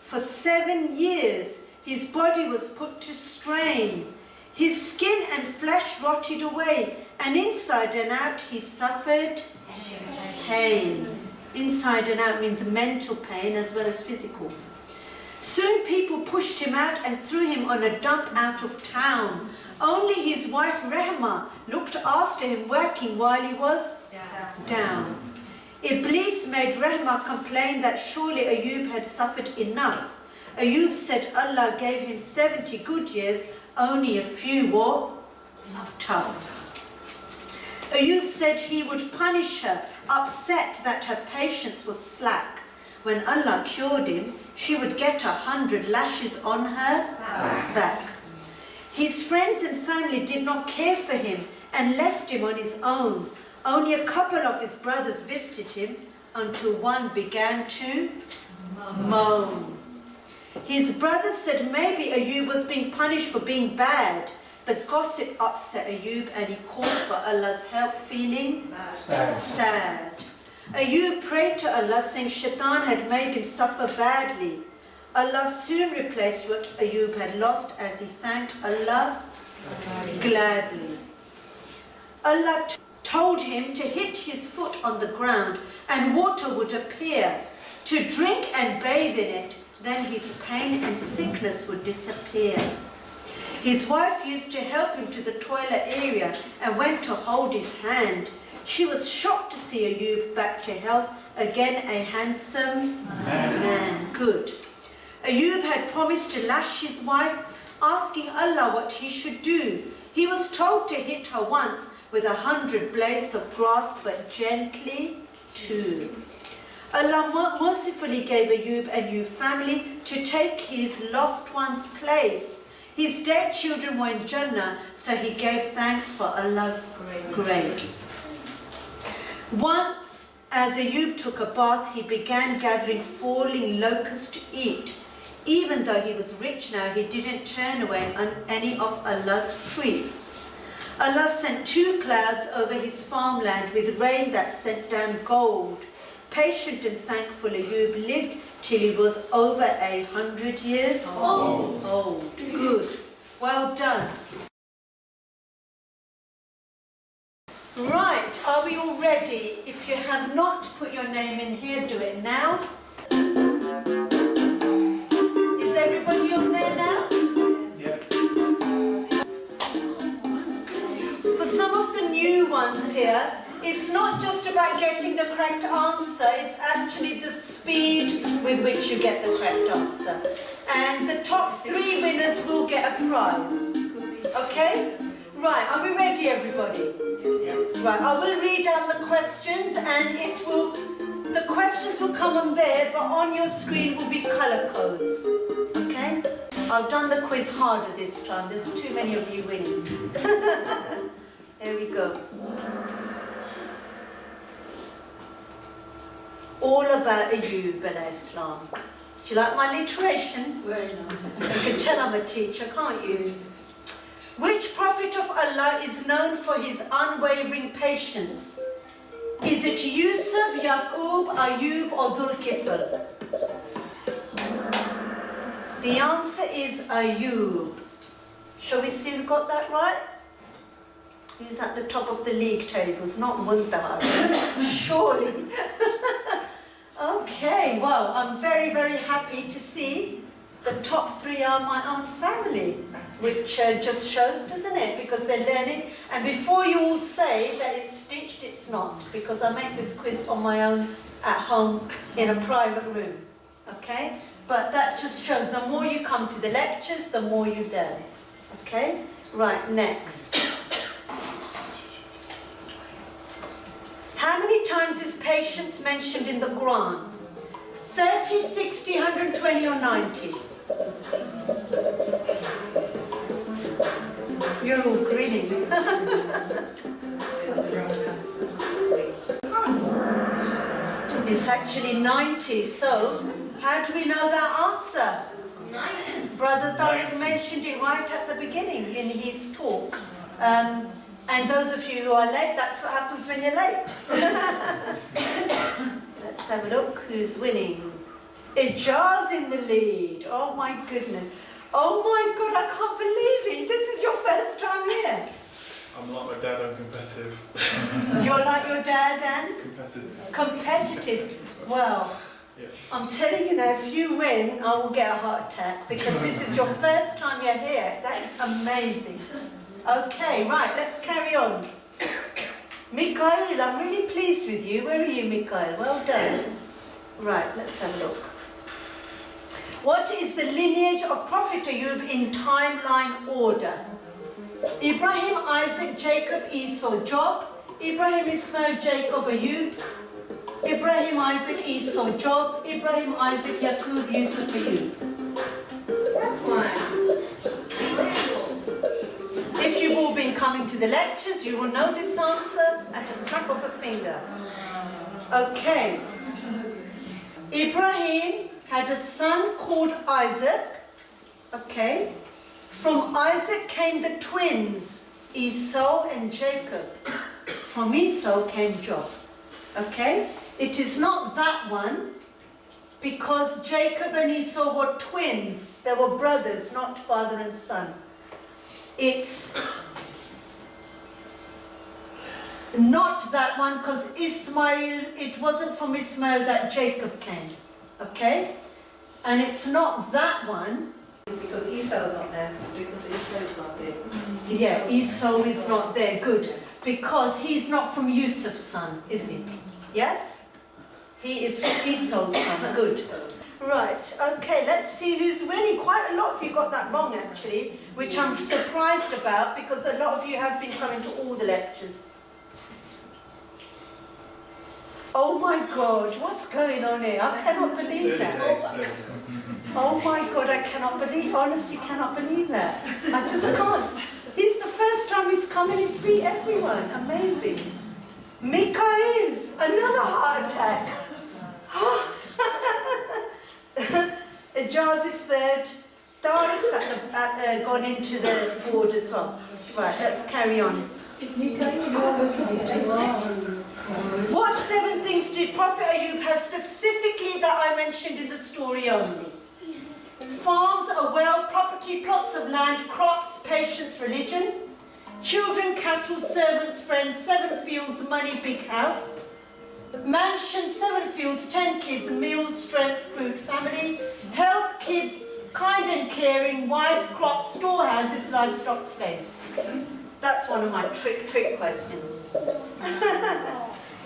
For 7 years his body was put to strain. His skin and flesh rotted away, and inside and out he suffered pain. Inside and out means mental pain as well as physical. Soon people pushed him out and threw him on a dump out of town. Only his wife Rehma looked after him, working while he was down. Iblis made Rehma complain that surely Ayub had suffered enough. Ayub said Allah gave him 70 good years, only a few were tough. Ayub said he would punish her, upset that her patience was slack. When Allah cured him, she would get 100 lashes on her back. His friends and family did not care for him and left him on his own. Only a couple of his brothers visited him until one began to moan. His brothers said maybe Ayub was being punished for being bad. The gossip upset Ayub and he called for Allah's help, feeling sad. Ayub prayed to Allah, saying Shaitan had made him suffer badly. Allah soon replaced what Ayub had lost as he thanked Allah gladly. Allah told him to hit his foot on the ground and water would appear, to drink and bathe in it, then his pain and sickness would disappear. His wife used to help him to the toilet area and went to hold his hand. She was shocked to see Ayub back to health, again a handsome man. Good. Ayub had promised to lash his wife, asking Allah what he should do. He was told to hit her once with 100 blades of grass, but gently too. Allah mercifully gave Ayub a new family to take his lost one's place. His dead children were in Jannah, so he gave thanks for Allah's grace. Once, as Ayub took a bath, he began gathering falling locusts to eat. Even though he was rich now, he didn't turn away on any of Allah's treats. Allah sent 2 clouds over his farmland with rain that sent down gold. Patient and thankful Ayub lived till he was over 100 years old. Good. Well done. Right, are we all ready? If you have not put your name in here, do it now. Is everybody on there now? Yeah. For some of the new ones here, it's not just about getting the correct answer, it's actually the speed with which you get the correct answer. And the top 3 winners will get a prize. Okay? Right, are we ready, everybody? Yes. Right, I will read out the questions and the questions will come on there, but on your screen will be colour codes. Okay? I've done the quiz harder this time, there's too many of you winning. There we go. All about Ayub alayhi salam. Do you like my alliteration? Very nice. You can tell I'm a teacher, can't you? Which prophet of Allah is known for his unwavering patience? Is it Yusuf, Yaqub, Ayub or Dhul Kifl? The answer is Ayub. Shall we see who got that right? He's at the top of the league tables, not Muntahar. Surely. Okay, well, I'm very, very happy to see the top 3 are my own family, which just shows, doesn't it? Because they're learning. And before you all say that it's stitched, it's not, because I make this quiz on my own at home in a private room. Okay? But that just shows the more you come to the lectures, the more you learn. Okay? Right, next. How many times is patience mentioned in the Quran? 30, 60, 120 or 90? You're all grinning. It's actually 90, so how do we know that answer? Brother Tariq mentioned it right at the beginning in his talk. And those of you who are late, that's what happens when you're late. Let's have a look who's winning. Ijaz in the lead. Oh my goodness. Oh my God, I can't believe it. This is your first time here. I'm like my dad, I'm competitive. You're like your dad and? Competitive. Competitive. Well, Yeah. I'm telling you now, if you win, I will get a heart attack because this is your first time you're here. That is amazing. Okay, right, let's carry on. Mikhail, I'm really pleased with you. Where are you, Mikhail? Well done. Right, let's have a look. What is the lineage of Prophet Ayub in timeline order? Ibrahim, Isaac, Jacob, Esau, Job. Ibrahim, Ismail, Jacob, Ayub. Ibrahim, Isaac, Esau, Job. Ibrahim, Isaac, Yaqub, Yusuf, Ayub. That's one. If you've all been coming to the lectures, you will know this answer at a snap of a finger. Okay. Ibrahim had a son called Isaac. Okay. From Isaac came the twins, Esau and Jacob. From Esau came Job. Okay. It is not that one because Jacob and Esau were twins. They were brothers, not father and son. It's not that one because Ismail, it wasn't from Ismail that Jacob came. Okay? And it's not that one. Because Esau's not there. Because Esau's not there. Yeah, Esau is not there. Good. Because he's not from Yusuf's son, is he? Yes? He is from Esau's son. Good. Right, okay, let's see who's winning. Quite a lot of you got that wrong, actually, which I'm surprised about because a lot of you have been coming to all the lectures. Oh my God, what's going on here? I cannot believe that. Oh my God, I cannot believe, honestly cannot believe that. I just can't. He's the first time he's come and he's beat everyone. Amazing. Mikhail, another heart attack. Ijaz is third. Tariq's gone into the board as well. Right, let's carry on. What 7 things did Prophet Ayub have specifically that I mentioned in the story only? Farms, a well, property, plots of land, crops, patience, religion, children, cattle, servants, friends, 7 fields, money, big house, mansion, 7 fields, 10 kids, meals, strength, fruit, family, health, kids, kind and caring, wife, crops, storehouses, livestock, slaves. That's one of my trick questions.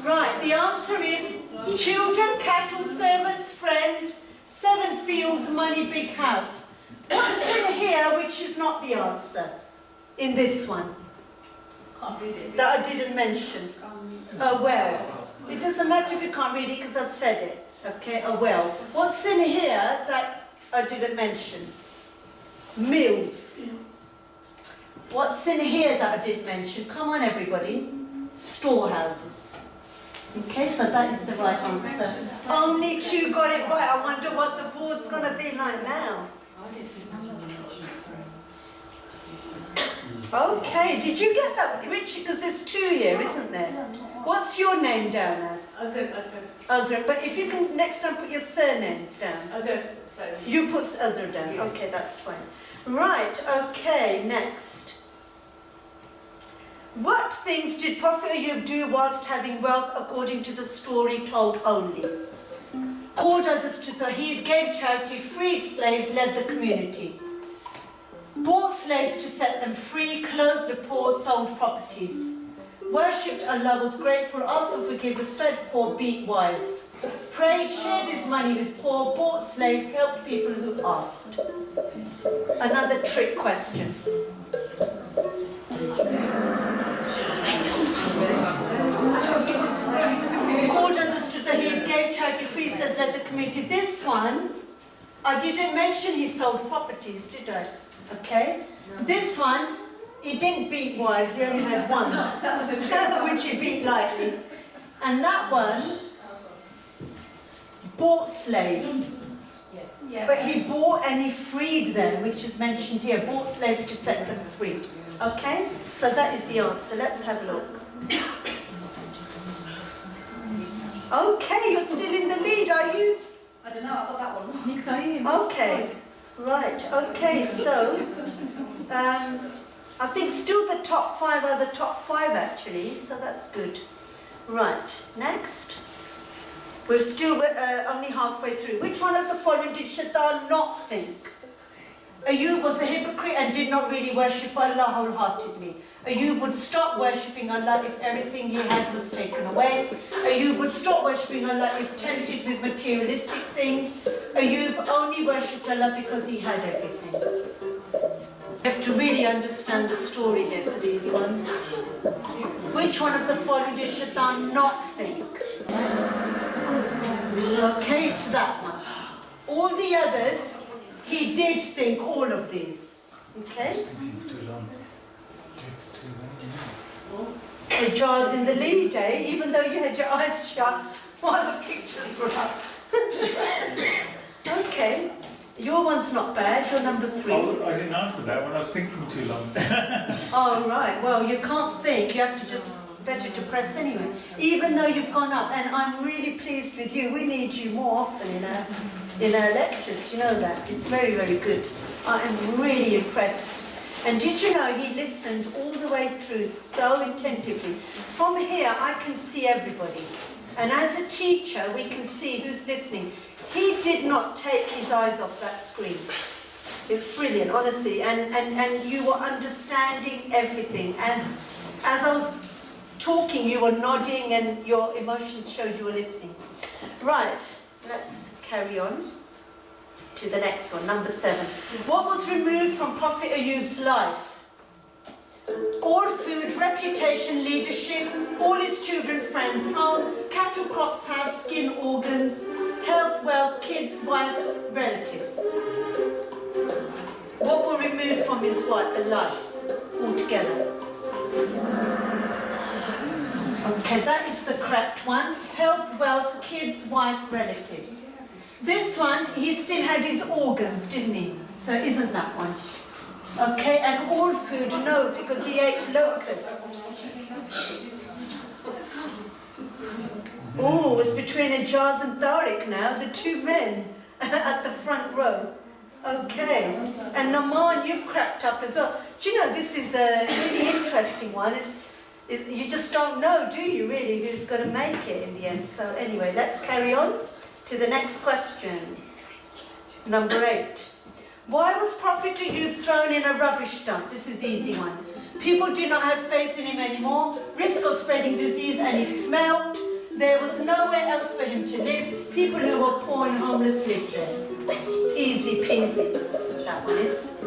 Right, the answer is children, cattle, servants, friends, 7 fields, money, big house. What's in here which is not the answer in this one? That I didn't mention. A well. It doesn't matter if you can't read it because I said it. Okay, a well. What's in here that I didn't mention? Meals. What's in here that I didn't mention? Come on, everybody. Storehouses. Okay, so that is the right answer. Only 2 got it right. I wonder what the board's going to be like now. Okay, did you get that, Richard? Because there's 2 here, isn't there? What's your name down as? Azhar. But if you can next time put your surnames down. You put Azhar down. Okay, that's fine. Right, okay, next. What things did Prophet Ayub do whilst having wealth according to the story told only? called others to Tawheed, gave charity, freed slaves, led the community. Bought slaves to set them free, clothed the poor, sold properties. Worshipped Allah, was grateful, asked for forgiveness, fed poor, beat wives. Prayed, shared his money with poor, bought slaves, helped people who asked. Another trick question. Called others to Tawheed, gave charity, free slaves, led the community. This one, I didn't mention he sold properties, did I? Okay. This one, he didn't beat wives, he only had one, which he beat lightly. And that one bought slaves. But he bought and he freed them, which is mentioned here. Bought slaves to set them free. Okay? So that is the answer. Let's have a look. Okay, you're still in the lead, are you? I don't know, I got that one. Okay. Right. Okay, so I think still the top 5 are the top 5 actually, so that's good. Right, next. We're still only halfway through. Which one of the following did Shaitan not think? Ayyub was a hypocrite and did not really worship Allah wholeheartedly. Ayyub would stop worshipping Allah if everything he had was taken away. Ayyub would stop worshipping Allah if tempted with materialistic things. Ayyub only worshipped Allah because he had everything. You have to really understand the story here for these ones. Which one of the following did Shaitan not think? Okay, it's that one. All the others, he did think all of these. Okay? The jar's in the lead, eh? Even though you had your eyes shut while the pictures were up. Okay. Your one's not bad, you're number 3. Oh, I didn't answer that one, I was thinking too long. Oh, right. Well, you can't think, you have to just, better to press anyway. Even though you've gone up, and I'm really pleased with you. We need you more often in our lectures, do you know that? It's very, very good. I am really impressed. And did you know he listened all the way through so attentively? From here, I can see everybody. And as a teacher, we can see who's listening. He did not take his eyes off that screen. It's brilliant, honestly. And you were understanding everything. As I was talking, you were nodding and your emotions showed you were listening. Right, let's carry on to the next one, number 7. What was removed from Prophet Ayyub's life? All food, reputation, leadership, all his children, friends, home, cattle, crops, house, skin, organs, health, wealth, kids, wives, relatives. What were removed from his life altogether? Okay, that is the correct one. Health, wealth, kids, wife, relatives. This one, he still had his organs, didn't he? So it isn't that one. Okay, and all food, no, because he ate locusts. Oh, it's between Ijaz and Tariq now, the 2 men at the front row. Okay, and Naman, you've cracked up as well. Do you know, this is a really interesting one. You just don't know, do you, really, who's going to make it in the end. So anyway, let's carry on to the next question. Number 8. Why was Prophet Ayyub thrown in a rubbish dump? This is an easy one. People do not have faith in him anymore. Risk of spreading disease and he smelt. There was nowhere else for him to live. People who were poor and homeless lived there. Easy peasy. That one is.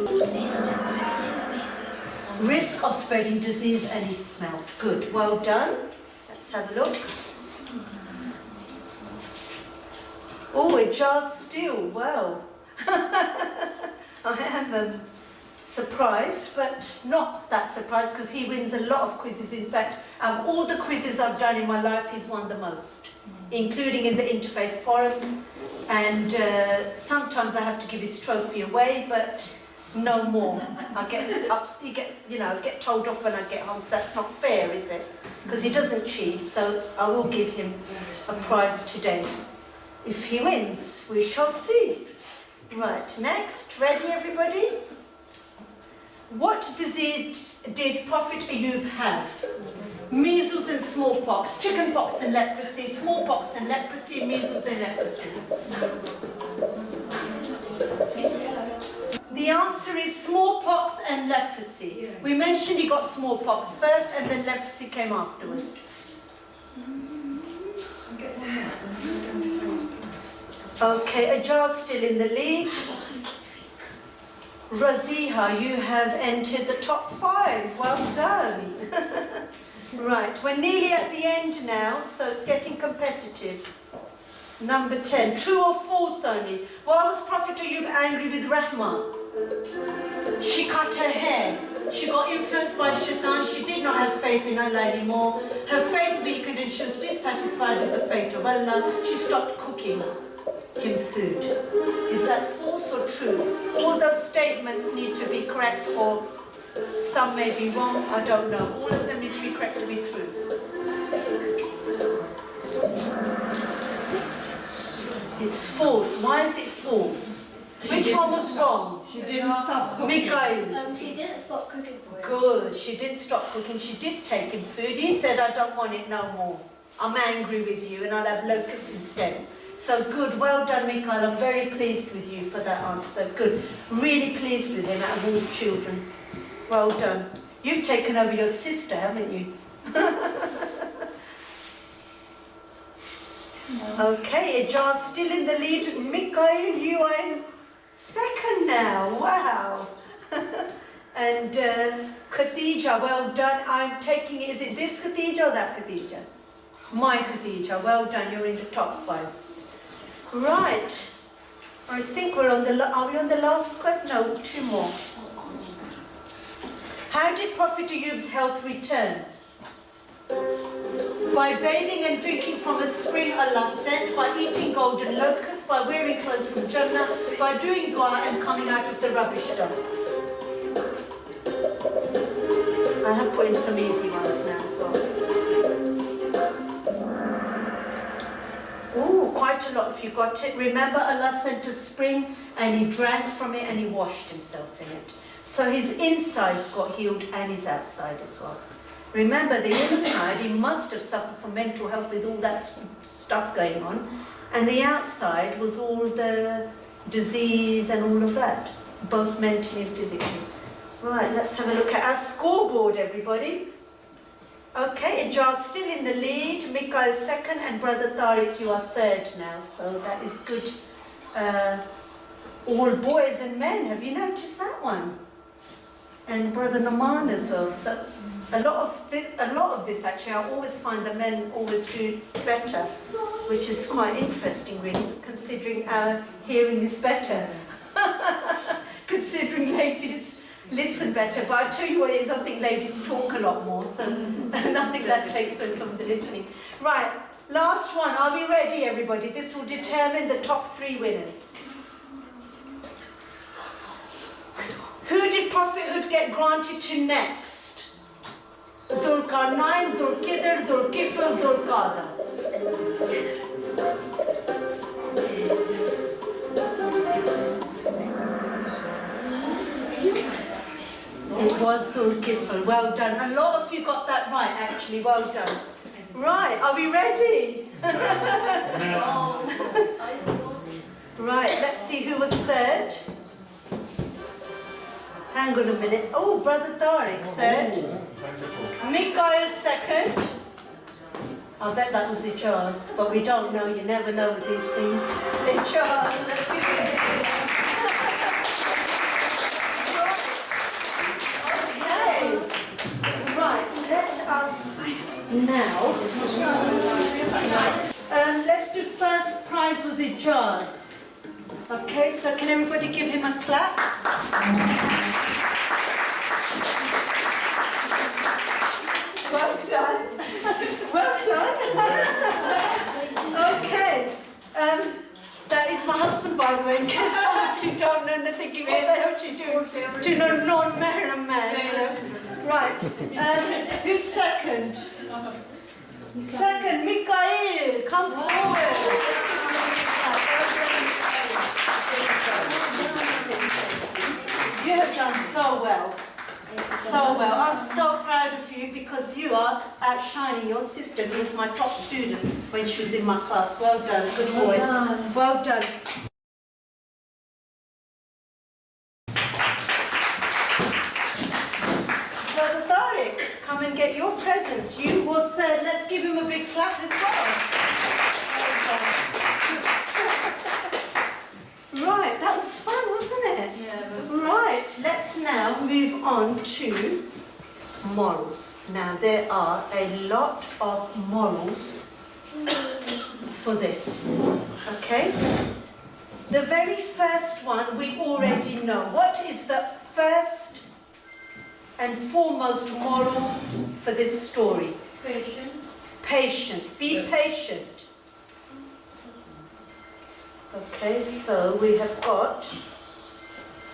Risk of spreading disease and he smelt. Good, well done. Let's have a look. Oh, a jar still, wow. I am surprised, but not that surprised because he wins a lot of quizzes. In fact, of all the quizzes I've done in my life, he's won the most, including in the interfaith forums. And sometimes I have to give his trophy away, but no more. I get told off when I get home, so that's not fair, is it? Because he doesn't cheat, so I will give him a prize today. If he wins, we shall see. Right, next. Ready, everybody? What disease did Prophet Ayyyub have? Measles and smallpox, chickenpox and leprosy, smallpox and leprosy, measles and leprosy. The answer is smallpox and leprosy. We mentioned he got smallpox first and then leprosy came afterwards. Okay, Ajar's still in the lead. Raziha, you have entered the top 5. Well done. Right, we're nearly at the end now, so it's getting competitive. Number 10, true or false only? Why was Prophet Ayyyub angry with Rahma? She cut her hair. She got influenced by Shaitan. She did not have faith in Allah anymore. Her faith weakened and she was dissatisfied with the fate of Allah. She stopped cooking him food. Is that false or true? All those statements need to be correct, or some may be wrong, I don't know. All of them need to be correct to be true. It's false. Why is it false? Which one was wrong? She didn't stop cooking. Mikhail. She didn't stop cooking for him. Good. She did stop cooking. She did take him food. He said, I don't want it no more. I'm angry with you and I'll have locusts instead. So good. Well done, Mikhail. I'm very pleased with you for that answer. Good. Really pleased with him out of all the children. Well done. You've taken over your sister, haven't you? Okay, Ajar's still in the lead. Mikhail, you are in second now. Wow. And Khadija, well done. I'm taking it. Is it this Khadija or that Khadija? My Khadija. Well done. You're in the top 5. Right. I think we're on the. Are we on the last question? No, 2 more. How did Prophet Ayyub's health return? By bathing and drinking from a spring Allah sent, by eating golden locusts, by wearing clothes from Jannah, by doing dua and coming out of the rubbish dump. I have put in some easy ones now as well. Ooh, quite a lot if you got it. Remember, Allah sent a spring and he drank from it and he washed himself in it. So his insides got healed and his outside as well. Remember, the inside, he must have suffered from mental health with all that stuff going on. And the outside was all the disease and all of that, both mentally and physically. Right, let's have a look at our scoreboard, everybody. Okay, Ajar's still in the lead, Mikhail second, and Brother Tariq, you are third now, so that is good. All boys and men, have you noticed that one? And Brother Naman as well. So a lot of this actually, I always find the men always do better, which is quite interesting really, considering our hearing is better. Considering ladies listen better, but I'll tell you what it is, I think ladies talk a lot more, so nothing that takes away some of the listening. Right, last one, are we ready everybody? This will determine the top 3 winners. Who did prophethood get granted to next? Dhul Qarnayn, Dhul Qidr, Dhul Kifl, Dhul Qada. It was Dhul Kifl. Well done. A lot of you got that right, actually. Well done. Right, are we ready? Right, let's see who was third. Hang on a minute. Oh, Brother Tariq, third. Mikhail, second. I bet that was Ijaz, but we don't know. You never know with these things. Ijaz, let's give it a Okay. Right, let us now. Let's do first prize was Ijaz. Okay, so can everybody give him a clap? Well done. Well done. Okay. That is my husband, by the way, in case some of you don't know and they're thinking, what the hell is she doing to no non-Mahram man, you know? Right. Who's second? Second, Mikhail, come forward. You have done so well. so well. I'm so proud of you because you are outshining your sister, who was my top student when she was in my class. Well done, good boy. Well done. Brother Tariq, come and get your presents. You were third. Let's give him a big clap as well. Right, that was fun, wasn't it? Yeah. Right, let's now move on to morals. Now, there are a lot of morals for this, okay? The very first one we already know. What is the first and foremost moral for this story? Patience. Patience. Be patient. Okay, so we have got,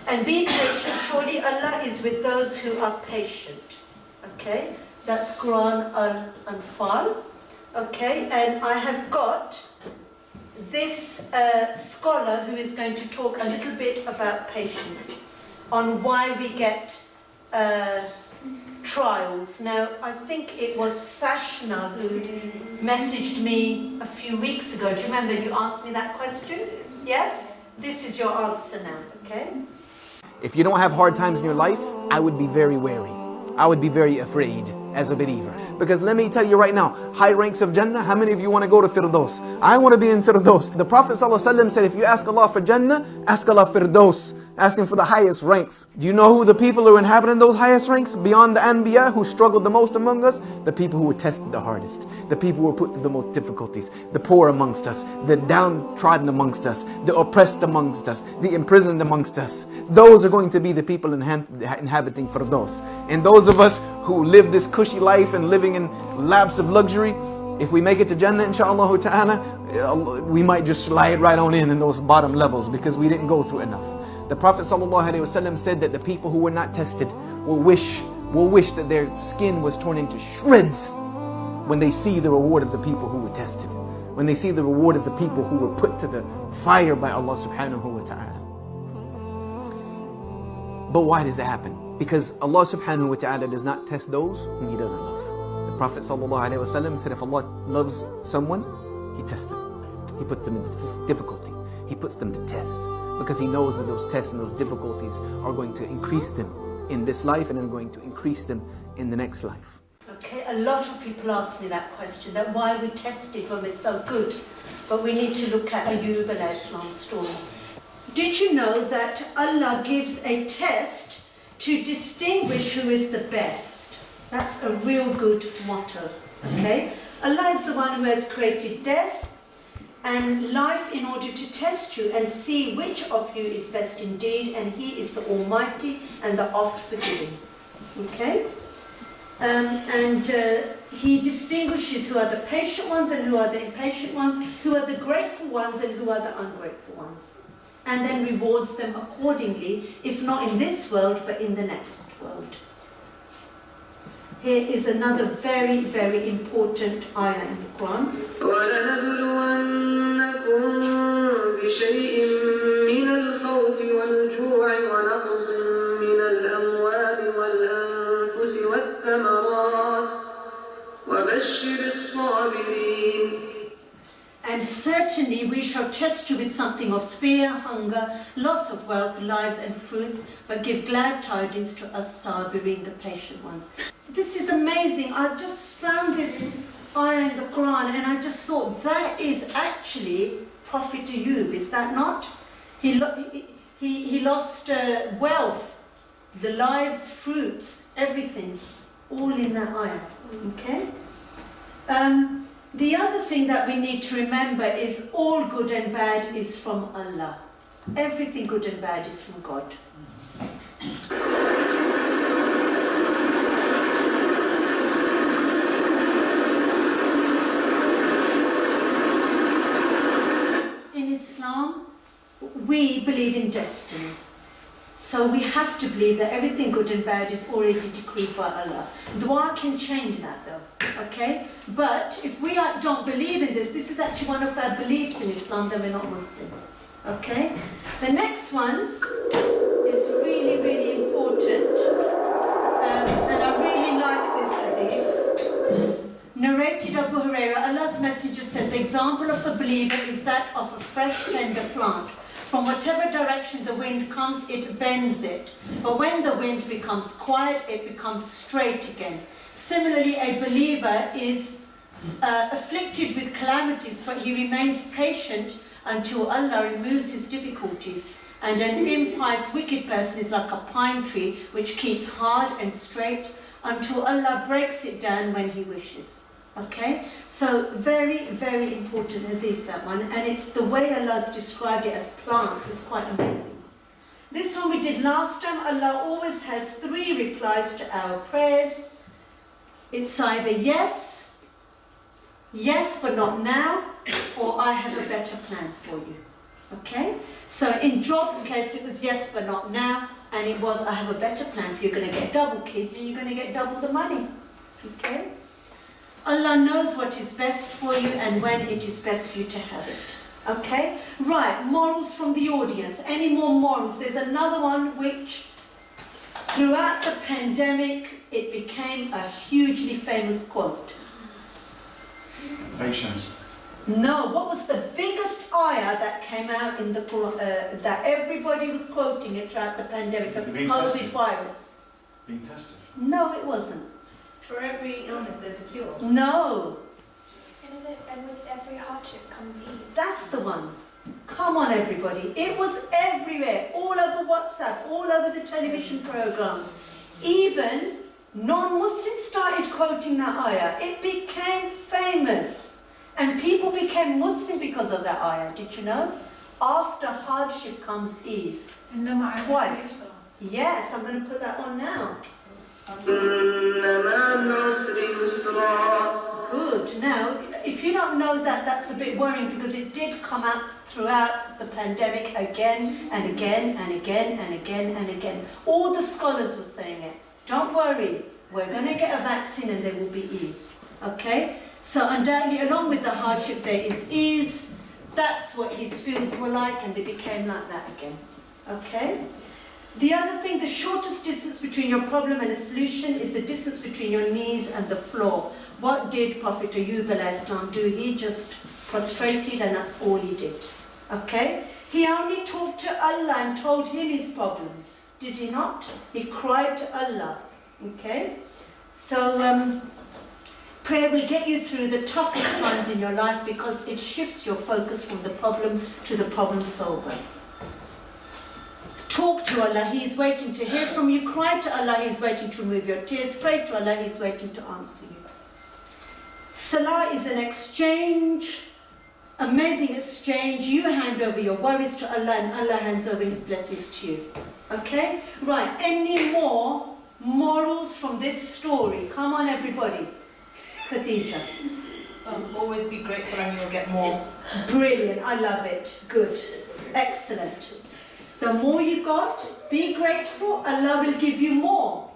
and be patient, surely Allah is with those who are patient. Okay, that's Quran al-Anfal. Okay, and I have got this scholar who is going to talk a little bit about patience, on why we get trials. Now, I think it was Sashna who messaged me a few weeks ago. Do you remember you asked me that question? Yes? This is your answer now, okay? If you don't have hard times in your life, I would be very wary. I would be very afraid as a believer. Because let me tell you right now, high ranks of Jannah, how many of you want to go to Firdaus? I want to be in Firdaus. The Prophet ﷺ said, if you ask Allah for Jannah, ask Allah Firdaus. Asking for the highest ranks. Do you know who the people who are inhabiting those highest ranks beyond the Anbiya, who struggled the most among us? The people who were tested the hardest. The people who were put through the most difficulties. The poor amongst us. The downtrodden amongst us. The oppressed amongst us. The imprisoned amongst us. Those are going to be the people inhabiting Firdaus. And those of us who live this cushy life and living in laps of luxury, if we make it to Jannah, inshaAllah ta'ala, we might just slide right on in those bottom levels because we didn't go through enough. The Prophet ﷺ said that the people who were not tested will wish that their skin was torn into shreds when they see the reward of the people who were tested. When they see the reward of the people who were put to the fire by Allah subhanahu wa ta'ala. But why does that happen? Because Allah subhanahu wa ta'ala does not test those whom He doesn't love. The Prophet ﷺ said if Allah loves someone, He tests them. He puts them in difficulty. He puts them to test. Because He knows that those tests and those difficulties are going to increase them in this life and are going to increase them in the next life. Okay, a lot of people ask me that question, that why we tested when we're so good. But we need to look at Ayyub alayhi salam's story. Did you know that Allah gives a test to distinguish who is the best? That's a real good motto, okay? Allah is the one who has created death and life in order to test you and see which of you is best indeed, and He is the Almighty and the oft-forgiving. Okay? He distinguishes who are the patient ones and who are the impatient ones, who are the grateful ones and who are the ungrateful ones. And then rewards them accordingly, if not in this world, but in the next world. Here is another very, very important ayah in the Quran. وَلَنَبْلُوَنَّكُمْ بِشَيْءٍ مِّنَ الْخَوْفِ وَالْجُوعِ وَنَقْصٍ مِّنَ الْأَمْوَالِ وَالْأَنفُسِ وَالثَّمَرَاتِ وَبَشِّرِ الصَّابِرِينَ. And certainly we shall test you with something of fear, hunger, loss of wealth, lives and fruits, but give glad tidings to us sabirin, the patient ones. This is amazing. I just found this ayah in the Quran and I just thought that is actually Prophet Ayyub, is that not? He lost wealth, the lives, fruits, everything, all in that ayah, okay? The other thing that we need to remember is all good and bad is from Allah. Everything good and bad is from God. In Islam, we believe in destiny. So we have to believe that everything good and bad is already decreed by Allah. Dua can change that though, okay? But if we don't believe in this, this is actually one of our beliefs in Islam, that we're not Muslim, okay? The next one is really, really important. messenger said, the example of a believer is that of a fresh tender plant. From whatever direction the wind comes, it bends it. But when the wind becomes quiet, it becomes straight again. Similarly, a believer is afflicted with calamities, but he remains patient until Allah removes his difficulties. And an impious, wicked person is like a pine tree which keeps hard and straight until Allah breaks it down when he wishes. Okay, so very, very important hadith, that one, and it's the way Allah's described it as plants is quite amazing. This one we did last time. Allah always has 3 replies to our prayers. It's either yes, yes but not now, or I have a better plan for you. Okay, so in Job's case it was yes but not now, and it was I have a better plan for you. You're going to get double kids and you're going to get double the money. Okay. Allah knows what is best for you and when it is best for you to have it. Okay? Right, morals from the audience. Any more morals? There's another one which, throughout the pandemic, it became a hugely famous quote. Patience. No, what was the biggest ayah that came out in the Quran, that everybody was quoting it throughout the pandemic, the COVID virus? Being tested. No, it wasn't. For every illness, there's a cure. No. And is it, and with every hardship comes ease? That's the one. Come on, everybody. It was everywhere, all over WhatsApp, all over the television programs. Even non-Muslims started quoting that ayah. It became famous. And people became Muslim because of that ayah. Did you know? After hardship comes ease. Twice. Yes, I'm going to put that on now. Good. Now, if you don't know that, that's a bit worrying because it did come out throughout the pandemic again and again and again and again and again. All the scholars were saying it. Don't worry, we're going to get a vaccine and there will be ease. Okay? So undoubtedly, along with the hardship, there is ease. That's what his fields were like, and they became like that again. Okay? The other thing, the shortest distance between your problem and a solution is the distance between your knees and the floor. What did Prophet Ayyub do? He just prostrated, and that's all he did. Okay? He only talked to Allah and told him his problems. Did he not? He cried to Allah. Okay? So, prayer will get you through the toughest times in your life because it shifts your focus from the problem to the problem solver. Talk to Allah, He is waiting to hear from you. Cry to Allah, He is waiting to remove your tears. Pray to Allah, He is waiting to answer you. Salah is an exchange, amazing exchange. You hand over your worries to Allah and Allah hands over His blessings to you. Okay? Right, any more morals from this story? Come on, everybody. Khadija. Always be grateful and you'll get more. Brilliant, I love it. Good. Excellent. The more you got, be grateful, Allah will give you more.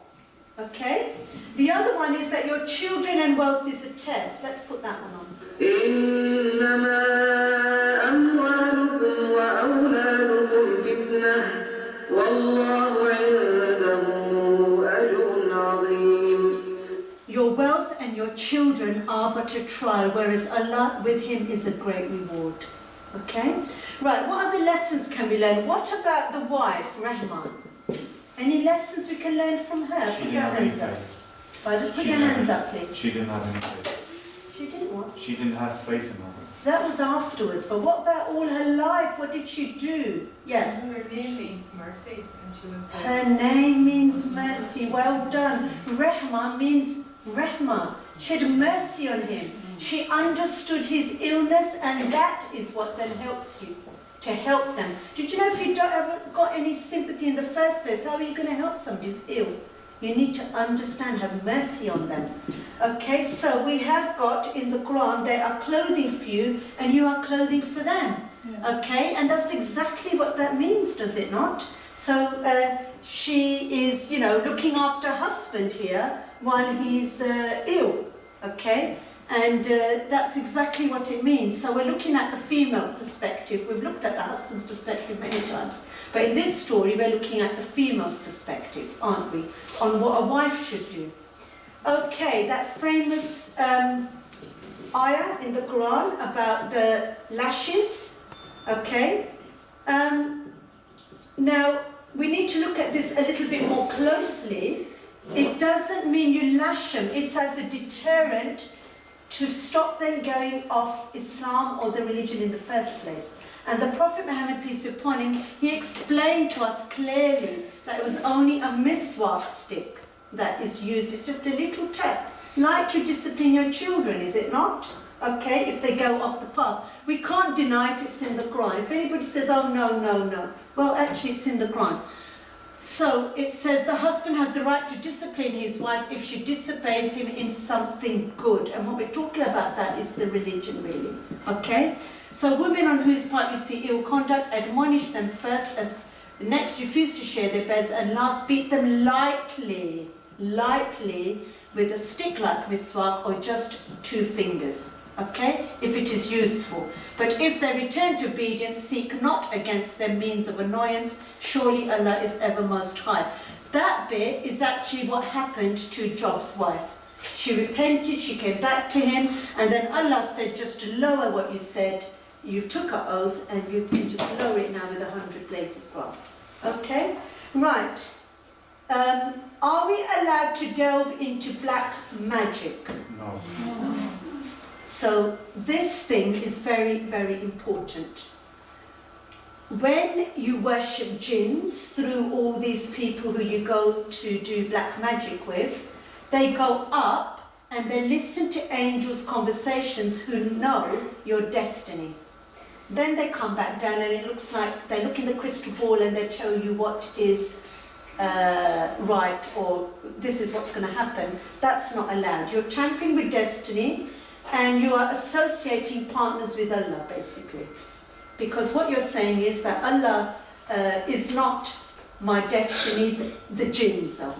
Okay? The other one is that your children and wealth is a test. Let's put that one on. إنما أموالكم وأولادكم فتنة والله عنده أجر عظيم. Your wealth and your children are but a trial, whereas Allah with Him is a great reward. Okay? Right, what other lessons can we learn? What about the wife, Rahma? Any lessons we can learn from her? Put your hands up. Put your hands up, please. She didn't have any faith. She didn't what? She didn't have faith in Allah. That was afterwards, but what about all her life? What did she do? Yes? Her name means mercy, and she was Her name means mercy. Well done. Rahma means Rahma. She had mercy on him. She understood his illness, and that is what then helps you, to help them. Did you know if you don't ever got any sympathy in the first place, how are you going to help somebody who's ill? You need to understand, have mercy on them. Okay, so we have got in the Quran, they are clothing for you, and you are clothing for them. Yeah. Okay, and that's exactly what that means, does it not? So she is, looking after her husband here while he's ill. Okay. And that's exactly what it means. So we're looking at the female perspective. We've looked at the husband's perspective many times. But in this story, we're looking at the female's perspective, aren't we? On what a wife should do. Okay, that famous ayah in the Quran about the lashes, okay? Now, we need to look at this a little bit more closely. It doesn't mean you lash them. It's as a deterrent to stop them going off Islam or the religion in the first place. And the Prophet Muhammad, peace be upon him, he explained to us clearly that it was only a miswak stick that is used. It's just a little tap, like you discipline your children, is it not? Okay, if they go off the path. We can't deny it, it's in the Quran. If anybody says, oh no, no, no, well actually it's in the Quran. So it says the husband has the right to discipline his wife if she disobeys him in something good. And what we're talking about that is the religion really, okay? So women on whose part you see ill conduct, admonish them first, as next refuse to share their beds, and last beat them lightly with a stick like miswak or just 2 fingers, okay, if it is useful. But if they return to obedience, seek not against them means of annoyance, surely Allah is ever most high. That bit is actually what happened to Job's wife. She repented, she came back to him, and then Allah said, just to lower what you said, you took an oath and you can just lower it now with 100 blades of grass. Okay? Right. Are we allowed to delve into black magic? No. So this thing is very, very important. When you worship jinns through all these people who you go to do black magic with, they go up and they listen to angels' conversations who know your destiny. Then they come back down and it looks like they look in the crystal ball and they tell you what is right, or this is what's going to happen. That's not allowed. You're tampering with destiny and you are associating partners with Allah, basically. Because what you're saying is that Allah is not my destiny, the jinns are.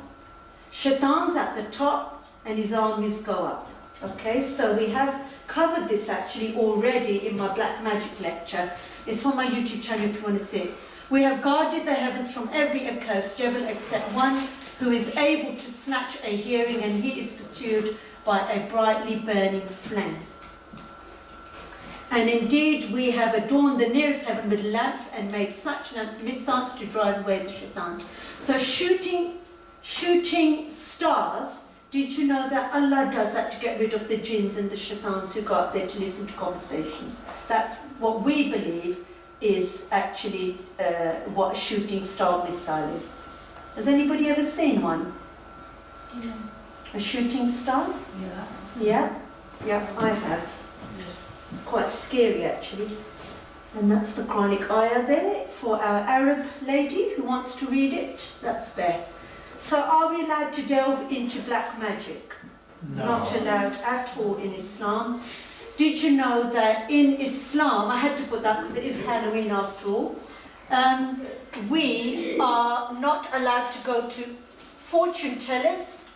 Shaitan's at the top and his armies go up. Okay, so we have covered this actually already in my black magic lecture. It's on my YouTube channel if you want to see it. We have guarded the heavens from every accursed devil except one who is able to snatch a hearing, and he is pursued by a brightly burning flame. And indeed we have adorned the nearest heaven with lamps and made such lamps missiles to drive away the shaitans. So shooting stars, did you know that Allah does that to get rid of the jinns and the shaitans who go up there to listen to conversations? That's what we believe is actually what a shooting star missile is. Has anybody ever seen one? Yeah. A shooting star? Yeah. Yeah? Yeah, I have. It's quite scary actually. And that's the Quranic ayah there for our Arab lady who wants to read it. That's there. So are we allowed to delve into black magic? No. Not allowed at all in Islam. Did you know that in Islam, I had to put that because it is Halloween after all, we are not allowed to go to fortune tellers.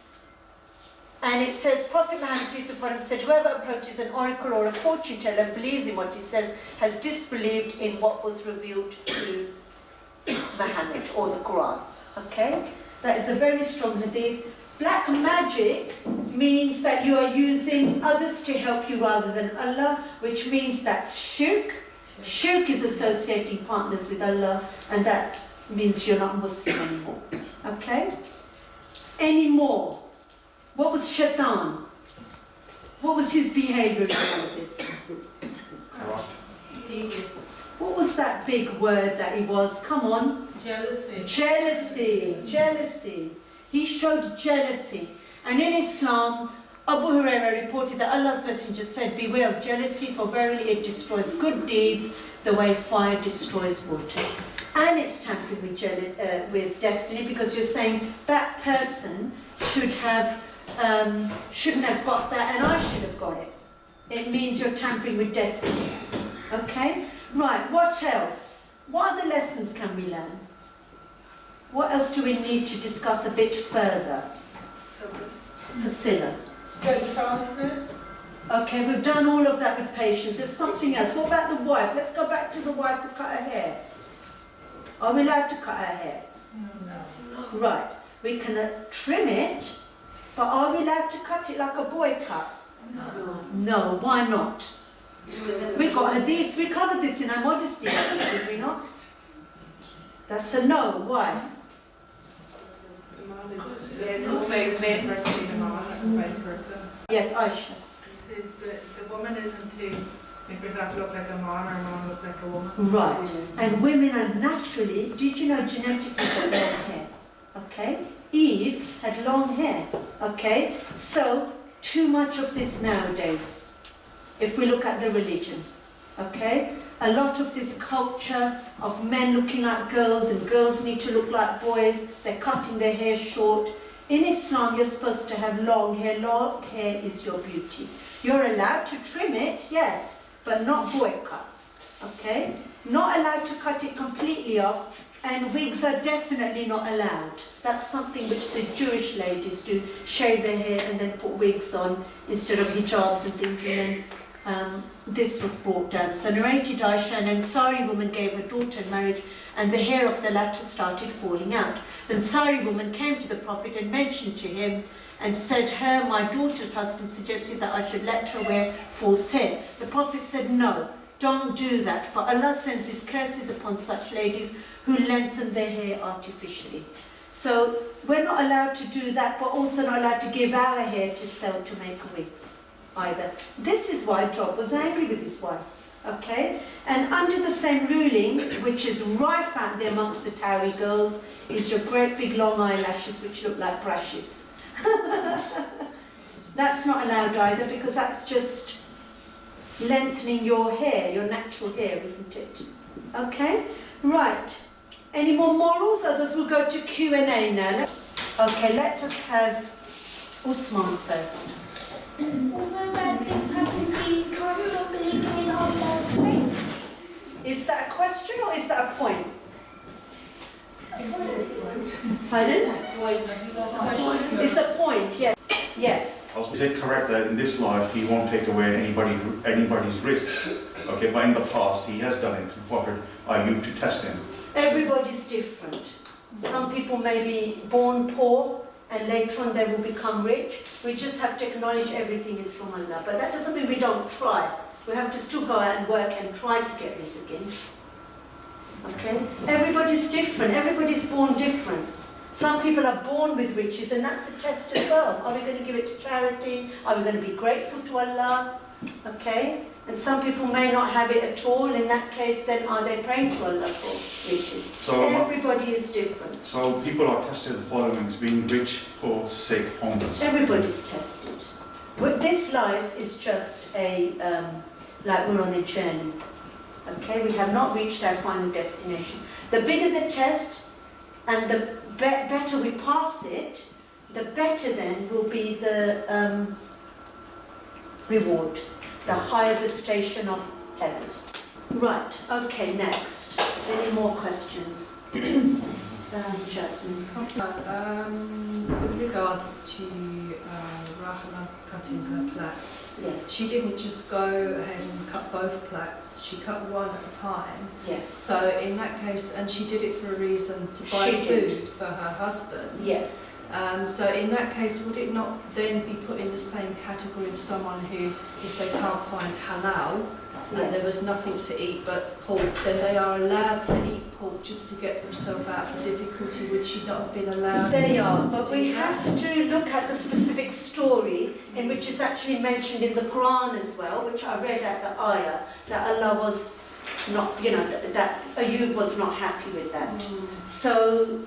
And it says, Prophet Muhammad, peace be upon him, said, whoever approaches an oracle or a fortune teller and believes in what he says has disbelieved in what was revealed to Muhammad or the Quran. Okay? That is a very strong hadith. Black magic means that you are using others to help you rather than Allah, which means that's shirk. Shirk is associating partners with Allah, and that means you're not Muslim anymore. Okay? Any more? What was shaitan? What was his behavior in all of this? Devious. What was that big word that he was? Come on. Jealousy. Jealousy. Jealousy. He showed jealousy. And in Islam, Abu Hurairah reported that Allah's Messenger said, beware of jealousy, for verily it destroys good deeds the way fire destroys water. And it's tampering with destiny, because you're saying that person shouldn't have got that and I should have got it. It means you're tampering with destiny. Okay? Right, what else? What other lessons can we learn? What else do we need to discuss a bit further? Fasila. Steadfastness. Okay, we've done all of that with patience. There's something else. What about the wife? Let's go back to the wife who cut her hair. Are we allowed to cut her hair? No. Right. We can trim it, but are we allowed to cut it like a boy cut? No, why not? We got Hadiths, we covered this in our modesty lecture, did we not? That's a no, why? Men versus demand, and vice versa. Yes, Aisha. It says that the woman isn't to make herself look like a man or a man look like a woman. Right. And women are naturally, did you know genetically got long hair? Okay? Eve had long hair. Okay? So, too much of this nowadays, if we look at the religion. Okay? A lot of this culture of men looking like girls and girls need to look like boys, they're cutting their hair short. In Islam, you're supposed to have long hair. Long hair is your beauty. You're allowed to trim it, yes, but not boy cuts, okay? Not allowed to cut it completely off, and wigs are definitely not allowed. That's something which the Jewish ladies do, shave their hair and then put wigs on instead of hijabs and things, and then this was brought down. So narrated Aisha, an Ansari woman gave her daughter in marriage, and the hair of the latter started falling out. The Ansari woman came to the Prophet and mentioned to him and said, my daughter's husband suggested that I should let her wear false hair. The Prophet said, no, don't do that, for Allah sends his curses upon such ladies who lengthen their hair artificially. So we're not allowed to do that, but also not allowed to give our hair to sell to make wigs either. This is why Job was angry with his wife. Okay? And under the same ruling, which is rife out there amongst the Towery girls, is your great big long eyelashes which look like brushes. That's not allowed either, because that's just lengthening your hair, your natural hair, isn't it? Okay? Right. Any more morals? Others will go to Q&A now. Okay, let us have Usman first. Although bad things happen to you, can't stop believing in Allah's grace. Is that a question or is that a point? Pardon? It's a point, yes. Yes. Is it correct that in this life he won't take away anybody's risk? Okay, but in the past he has done it through Prophet Ayyyub to test him. Everybody's different. Some people may be born poor and later on they will become rich. We just have to acknowledge everything is from Allah. But that doesn't mean we don't try. We have to still go out and work and try to get this again. Okay? Everybody's different. Everybody's born different. Some people are born with riches, and that's a test as well. Are we going to give it to charity? Are we going to be grateful to Allah? Okay? And some people may not have it at all. In that case, then are they praying to Allah for riches? So everybody is different. So people are tested the following: being rich, poor, sick, homeless. Everybody's tested. But this life is just a, like we're on a journey. Okay? We have not reached our final destination. The bigger the test, and the better we pass it, the better then will be the reward, the higher the station of heaven. Right, okay, next. Any more questions? Jasmine. With regards to Rahma cutting her plats, Yes. she didn't just go ahead and cut both plats, she cut one at a time. Yes. So in that case, and she did it for a reason, to buy She did. food for her husband. Yes. So in that case, would it not then be put in the same category of someone who, if they can't find halal, and there was nothing to eat but pork, then they are allowed to eat pork just to get themselves out of the difficulty? Would she not have been allowed? They are, but we have to look at the specific story in which is actually mentioned in the Quran as well, which I read at the ayah, that Allah was not, that Ayyyub was not happy with that. So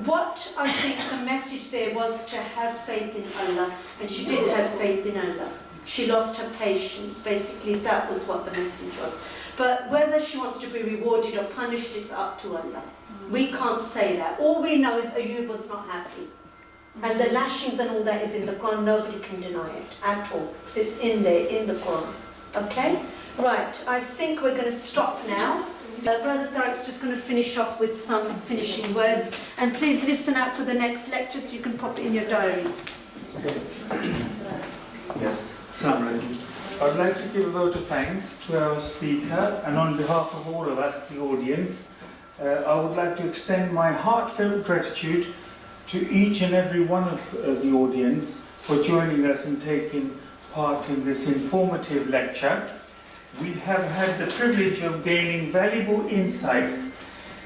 what I think the message there was to have faith in Allah, and she did have faith in Allah. She lost her patience. Basically, that was what the message was. But whether she wants to be rewarded or punished, it's up to Allah. We can't say that. All we know is Ayyyub was not happy. And the lashings and all that is in the Quran. Nobody can deny it at all, because it's in there, in the Quran. Okay? Right, I think we're going to stop now. Brother Tarek's just going to finish off with some finishing words. And please listen out for the next lecture so you can pop it in your diaries. Okay. Yes. Summary. I'd like to give a vote of thanks to our speaker, and on behalf of all of us, the audience, I would like to extend my heartfelt gratitude to each and every one of the audience for joining us and taking part in this informative lecture. We have had the privilege of gaining valuable insights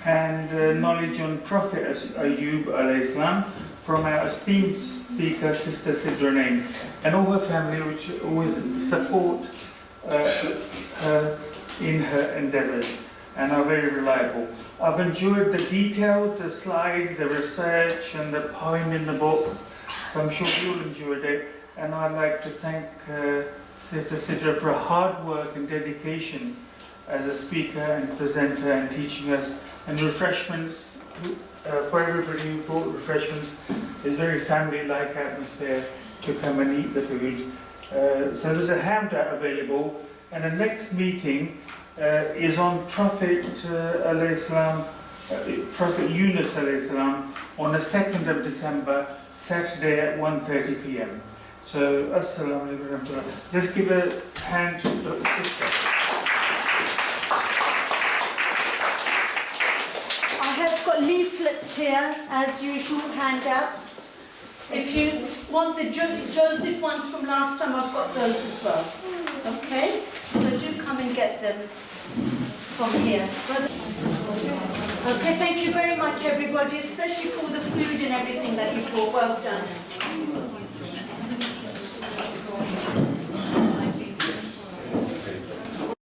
and knowledge on Prophet Ayyyub alayhi salam from our esteemed speaker, Sister Sidra Naim, and all her family, which always support her in her endeavours and are very reliable. I've enjoyed the detail, the slides, the research and the poem in the book, so I'm sure you'll enjoyed it. And I'd like to thank Sister Sidra for her hard work and dedication as a speaker and presenter and teaching us, and refreshments for everybody who brought refreshments. It's very family-like atmosphere to come and eat the food. So there's a handout available, and the next meeting is on Prophet alayhi salam, Prophet Yunus alayhi salam, on the 2nd of December, Saturday at 1:30 p.m. So, assalamu alaikum. Let's give a hand to the sister. I have got leaflets here, as usual, handouts. If you want the Joseph ones from last time, I've got those as well. Okay? So do come and get them from here. Okay, thank you very much, everybody, especially for the food and everything that you brought. Well done.